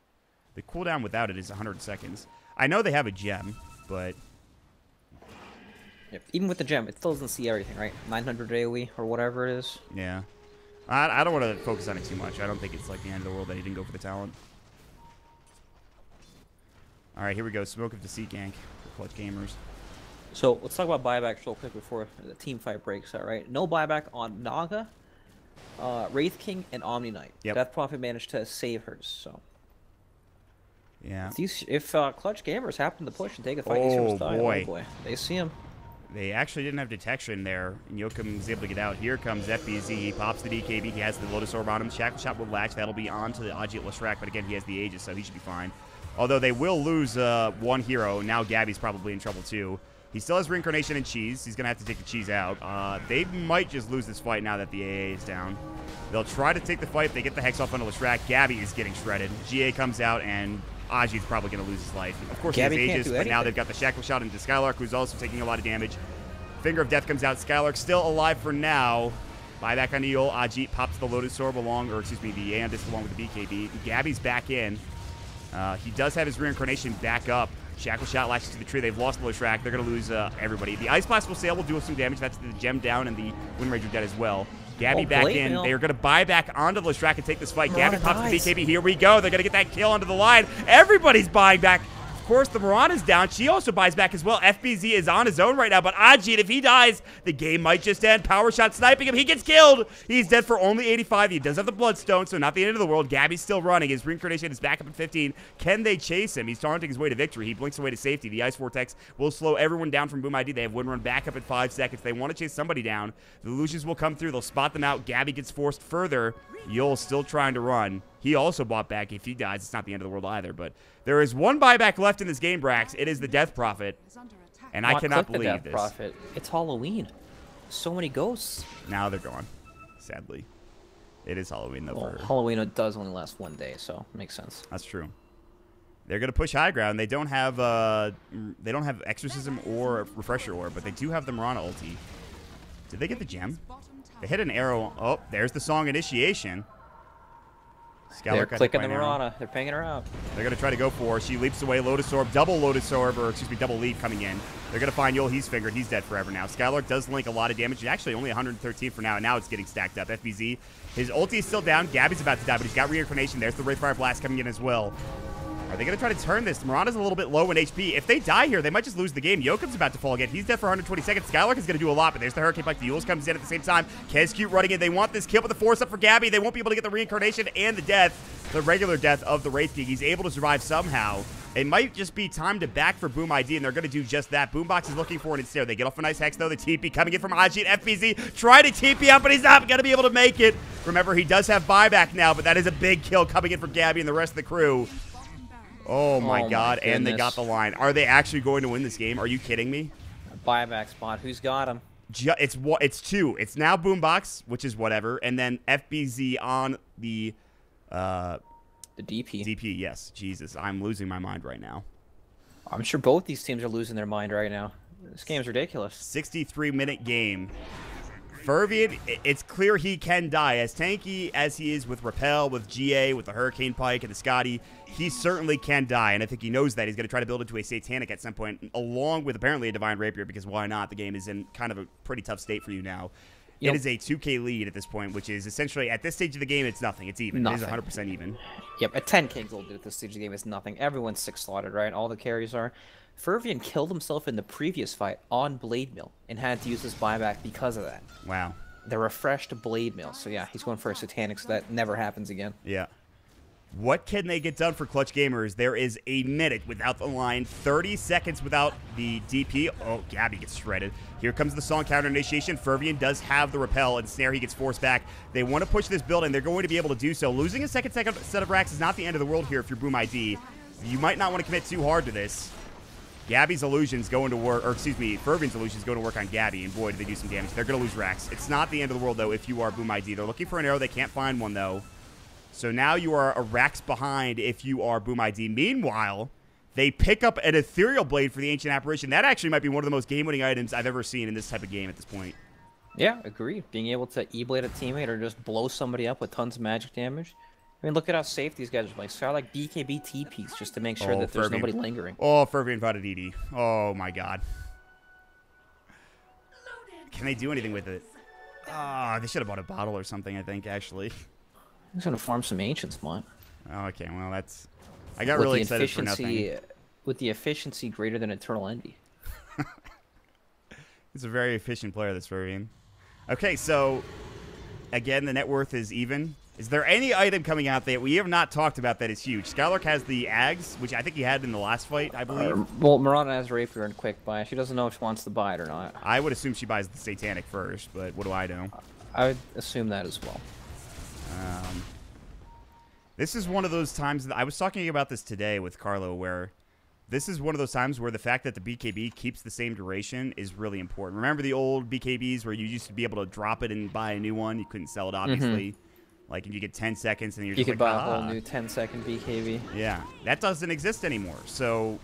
The cooldown without it is 100 seconds. I know they have a gem, but... Yep. Even with the gem, it still doesn't see everything, right? 900 AoE or whatever it is. Yeah. I don't want to focus on it too much. I don't think it's like the end of the world that he didn't go for the talent. All right, here we go. Smoke of Deceit gank for Clutch Gamers. So let's talk about buybacks real quick before the team fight breaks out, right? No buyback on Naga, Wraith King, and Omni Knight. Yep. Death Prophet managed to save hers, so... Yeah. If Clutch Gamers happen to push and take a fight, oh boy, they see him. They actually didn't have detection there, and Yokum is able to get out. Here comes FBZ. He pops the DKB. He has the Lotus Orb on him. Shackle Shot will latch. That'll be on to the Ajit Leshrac, but again, he has the Aegis, so he should be fine. Although they will lose one hero. Now Gabby's probably in trouble, too. He still has Reincarnation and Cheese. He's going to have to take the Cheese out. They might just lose this fight now that the AA is down. They'll try to take the fight. They get the Hex off onto Leshrac. Gabby is getting shredded. GA comes out, and Ajit's probably going to lose his life. Of course, Gabby he has Aegis, but now anything. they've got the Shackle Shot into Skylark, who's also taking a lot of damage. Finger of Death comes out. Skylark still alive for now. Buyback on Eol. Ajit pops the Lotus Orb along, or excuse me, the Aeon Disc along with the BKB. Gabby's back in. He does have his Reincarnation back up. Shackle Shot latches to the tree. They've lost Leshrac. They're going to lose everybody. The Ice Blast will sail, will do some damage. That's the Gem down, and the Wind Ranger dead as well. Gabby back in. They are going to buy back onto Leshrac and take this fight. Gabby pops the BKB. Here we go. They're going to get that kill onto the line. Everybody's buying back. Of course, the Mirana's down. She also buys back as well. FBZ is on his own right now, but Ajit, if he dies, the game might just end. Power Shot sniping him. He gets killed. He's dead for only 85. He does have the Bloodstone, so not the end of the world. Gabby's still running. His Reincarnation is back up at 15. Can they chase him? He's taunting his way to victory. He blinks away to safety. The Ice Vortex will slow everyone down from Boom ID. They have Windrun back up at 5 seconds. They want to chase somebody down. The Lucians will come through. They'll spot them out. Gabby gets forced further. Yul still trying to run. He also bought back. If he dies, it's not the end of the world either. But there is one buyback left in this game, Brax. It is the Death Prophet. And I cannot believe this. Prophet. It's Halloween. So many ghosts. Now they're gone, sadly. It is Halloween, though. Well, Halloween does only last one day, so it makes sense. That's true. They're going to push high ground. They don't have Exorcism or Refresher Orb, but they do have the Mirana ulti. Did they get the gem? They hit an arrow. Oh, there's the Song Initiation. They're clicking the Mirana. They're pinging her out. They're going to try to go for her. She leaps away. Lotus Orb, double Lotus Orb, or excuse me, double leap coming in. They're going to find Yul. He's fingered. He's dead forever now. Skylark does link a lot of damage. Actually, only 113 for now, and now it's getting stacked up. FBZ, his ulti is still down. Gabby's about to die, but he's got Reincarnation. There's the Wraithfire Blast coming in as well. Are they going to try to turn this? Mirana's a little bit low in HP. If they die here, they might just lose the game. Yokum's about to fall again. He's dead for 120 seconds. Skylark is going to do a lot, but there's the Hurricane Pike. The Yules comes in at the same time. Kescute running in. They want this kill, but the force up for Gabby. They won't be able to get the Reincarnation and the death, the regular death of the Wraith King. He's able to survive somehow. It might just be time to back for Boom ID, and they're going to do just that. Boombox is looking for an ensnare. They get off a nice hex, though. The TP coming in from Ajit. FBZ try to TP out, but he's not going to be able to make it. Remember, he does have buyback now, but that is a big kill coming in for Gabby and the rest of the crew. Oh, my God. And they got the line. Are they actually going to win this game? Are you kidding me? Buyback spot. Who's got him? It's two. It's now Boombox, which is whatever, and then FBZ on the DP. DP, yes. Jesus, I'm losing my mind right now. I'm sure both these teams are losing their mind right now. This game's ridiculous. 63-minute game. Fervian, it's clear he can die. As tanky as he is with Repel, with GA, with the Hurricane Pike, and the Scotty, he certainly can die, and I think he knows that. He's going to try to build into a Satanic at some point, along with apparently a Divine Rapier, because why not? The game is in kind of a pretty tough state for you now. It is a 2K lead at this point, which is essentially, at this stage of the game, it's nothing. It's even. Nothing. It is 100% even. Yep, a 10K gold at this stage of the game is nothing. Everyone's 6 slotted, right? All the carries are. Fervian killed himself in the previous fight on Blade Mill and had to use his buyback because of that. Wow. The refreshed Blade Mill. So yeah, he's going for a Satanic, so that never happens again. Yeah. What can they get done for Clutch Gamers? There is a minute without the line, 30 seconds without the DP. Oh, Gabby gets shredded. Here comes the song counter initiation. Fervian does have the repel and snare. He gets forced back. They want to push this build, and they're going to be able to do so. Losing a second set of racks is not the end of the world here if you're Boom ID. You might not want to commit too hard to this. Gabby's illusion's going to work, or excuse me, Fervian's illusion's going to work on Gabby, and boy, do they do some damage. They're going to lose racks. It's not the end of the world, though, if you are Boom ID. They're looking for an arrow. They can't find one, though. So now you are a racks behind if you are Boom ID. Meanwhile, they pick up an Ethereal Blade for the Ancient Apparition. That actually might be one of the most game-winning items I've ever seen in this type of game at this point. Yeah, agreed. Being able to E-Blade a teammate or just blow somebody up with tons of magic damage. I mean, look at how safe these guys are playing. So I like BKB TPs just to make sure that there's nobody lingering. Oh, Fervian fought a DD. Oh, my God. Can they do anything with it? Ah, they should have bought a bottle or something, I think, actually. I'm just going to farm some Ancients, Mont. Oh, okay, well, that's... I got really excited for nothing. With the efficiency greater than Eternal Envy. He's a very efficient player, this Fervian. Okay, so, again, the net worth is even. Is there any item coming out that we have not talked about that is huge? Skylark has the Ags, which I think he had in the last fight, I believe. Well, Mirana has Rapier and Quick Buy. She doesn't know if she wants to buy it or not. I would assume she buys the Satanic first, but what do I know? I would assume that as well. This is one of those times that I was talking about this today with Carlo, where this is one of those times where the fact that the BKB keeps the same duration is really important. Remember the old BKBs where you used to be able to drop it and buy a new one? You couldn't sell it, obviously. Like, and you get 10 seconds, and you're just you could buy a whole new 10-second BKB. Yeah, that doesn't exist anymore. So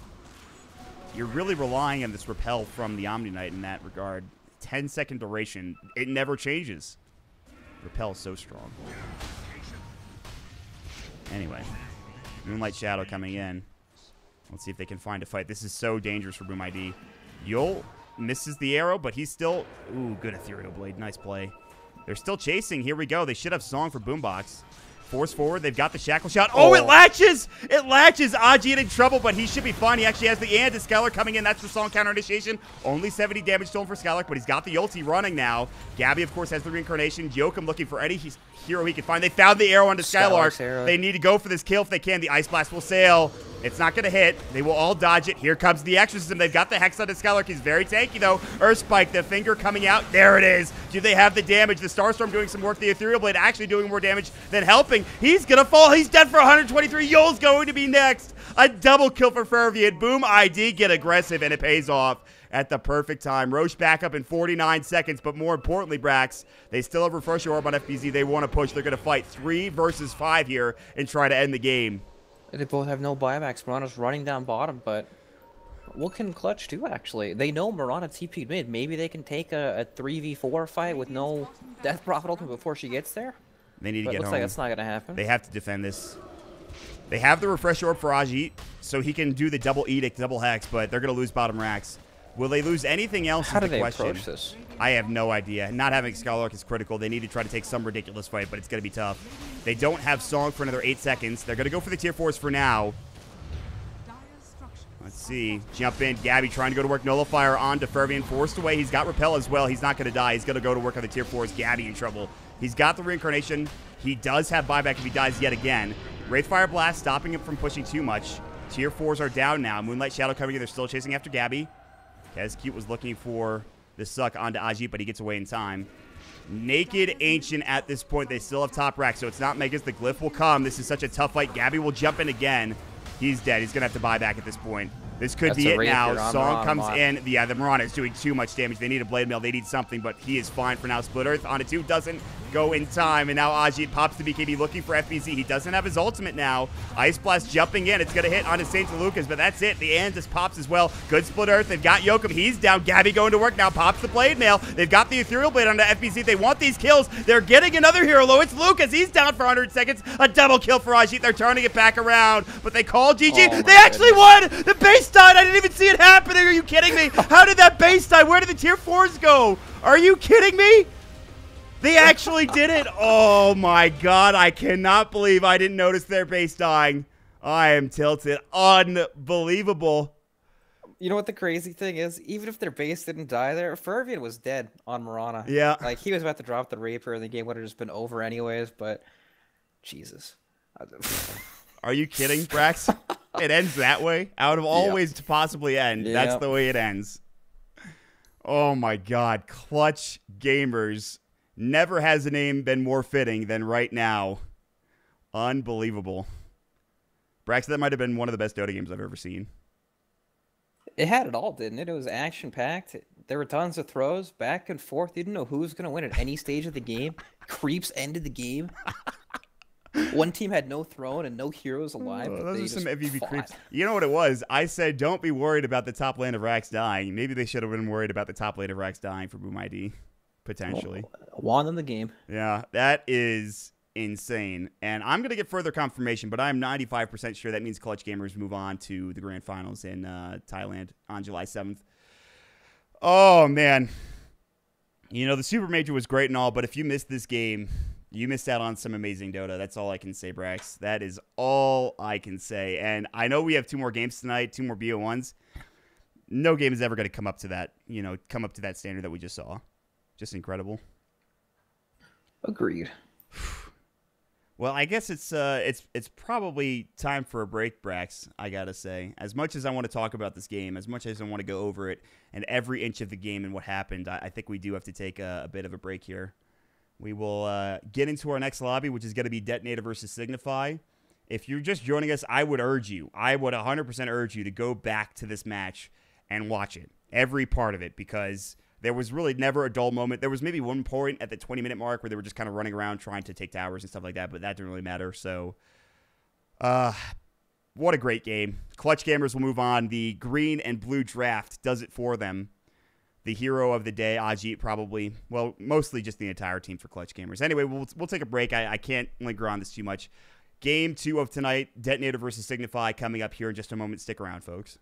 you're really relying on this repel from the Omni Knight in that regard. 10-second duration, it never changes. Repel is so strong. Anyway, Moonlight Shadow coming in. Let's see if they can find a fight. This is so dangerous for Boom ID. Yul misses the arrow, but he's still... Ooh, good Ethereal Blade. Nice play. They're still chasing. Here we go. They should have Song for Boombox. Force forward. They've got the Shackle Shot. Oh, it latches! It latches! Ajit in trouble, but he should be fine. He actually has the and Skylark coming in. That's the Song counter initiation. Only 70 damage stolen for Skylark, but he's got the ulti running now. Gabby, of course, has the reincarnation. Joachim looking for any hero he can find. They found the arrow onto Skylark. They need to go for this kill if they can. The Ice Blast will sail. It's not going to hit. They will all dodge it. Here comes the Exorcism. They've got the Hex onto Skylark. He's very tanky, though. Earth Spike, the finger coming out. There it is. Do they have the damage? The Starstorm doing some work. The Ethereal Blade actually doing more damage than helping. He's going to fall. He's dead for 123. Yul's going to be next. A double kill for Fervian. Boom ID get aggressive, and it pays off at the perfect time. Roche back up in 49 seconds, but more importantly, Brax, they still have Refresher Orb on FBZ. They want to push. They're going to fight 3 versus 5 here and try to end the game. They both have no buybacks. Mirana's running down bottom, but what can Clutch do, actually? They know Mirana TP'd mid. Maybe they can take a 3v4 fight with no Death Prophet ultimate before she gets there? They need to get home. Looks like that's not going to happen. They have to defend this. They have the Refresher Orb for Ajit, so he can do the double Edict, double Hex, but they're going to lose bottom racks. Will they lose anything else? How do they question. approach this? I have no idea. Not having Skylark is critical. They need to try to take some ridiculous fight, but it's going to be tough. They don't have Song for another 8 seconds. They're going to go for the tier 4s for now. Let's see. Jump in. Gabby trying to go to work. Nullifier on to Fervian. Forced away. He's got Repel as well. He's not going to die. He's going to go to work on the tier 4s. Gabby in trouble. He's got the Reincarnation. He does have buyback if he dies yet again. Wraithfire Blast stopping him from pushing too much. Tier 4s are down now. Moonlight Shadow coming in. They're still chasing after Gabby. Kezcute was looking for the suck onto Ajit, but he gets away in time. Naked Ancient at this point. They still have top rack, so it's not Megas. The glyph will come. This is such a tough fight. Gabby will jump in again. He's dead. He's going to have to buy back at this point. This could be it now. Song comes in. Yeah, the Mirana is doing too much damage. They need a Blade Mail. They need something, but he is fine for now. Split Earth on a 2 doesn't go in time, and now Ajit pops the BKB looking for FBZ. He doesn't have his ultimate now. Ice Blast jumping in. It's going to hit onto St. Lucas, but that's it. The Ann just pops as well. Good Split Earth. They've got Yoakum. He's down. Gabby going to work now. Pops the Blade Mail. They've got the Ethereal Blade onto FBZ. They want these kills. They're getting another hero low. It's Lucas. He's down for 100 seconds. A double kill for Ajit. They're turning it back around, but they call GG. They actually won. The base died. I didn't even see it happening. Are you kidding me? How did that base die? Where did the tier 4s go? Are you kidding me? They actually did it. Oh my god. I cannot believe I didn't notice their base dying. I am tilted. Unbelievable. You know what the crazy thing is? Even if their base didn't die there, Fervian was dead on Mirana. Yeah. Like, he was about to drop the Rapier and the game would have just been over anyways, but Jesus. Are you kidding, Brax? It ends that way? Out of all ways to possibly end, that's the way it ends. Oh my god. Clutch Gamers. Never has a name been more fitting than right now. Unbelievable. Brax, that might have been one of the best Dota games I've ever seen. It had it all, didn't it? It was action-packed. There were tons of throws, back and forth. You didn't know who was going to win at any stage of the game. Creeps ended the game. One team had no throne and no heroes alive. Oh, those are some MVP creeps. You know what it was? I said, don't be worried about the top lane of Rax dying. Maybe they should have been worried about the top lane of Rax dying for Boom ID, potentially. Won in the game. Yeah, that is insane. And I'm going to get further confirmation, but I'm 95% sure that means Clutch Gamers move on to the Grand Finals in Thailand on July 7th. Oh, man. You know, the Super Major was great and all, but if you missed this game, you missed out on some amazing Dota. That's all I can say, Brax. That is all I can say. And I know we have 2 more games tonight, 2 more BO1s. No game is ever going to come up to that, come up to that standard that we just saw. Just incredible. Agreed. Well, I guess it's probably time for a break, Brax, I got to say. As much as I want to talk about this game, as much as I want to go over it and every inch of the game and what happened, I think we do have to take a bit of a break here. We will get into our next lobby, which is going to be Detonator versus Signify. If you're just joining us, I would 100% urge you to go back to this match and watch it, every part of it, because there was really never a dull moment. There was maybe one point at the 20-minute mark where they were just kind of running around trying to take towers and stuff like that, but that didn't really matter. So, what a great game. Clutch Gamers will move on. The green and blue draft does it for them. The hero of the day, Ajit, probably. Well, mostly just the entire team for Clutch Gamers. Anyway, we'll take a break. I can't linger on this too much. Game 2 of tonight, Detonator versus Signify, coming up here in just a moment. Stick around, folks.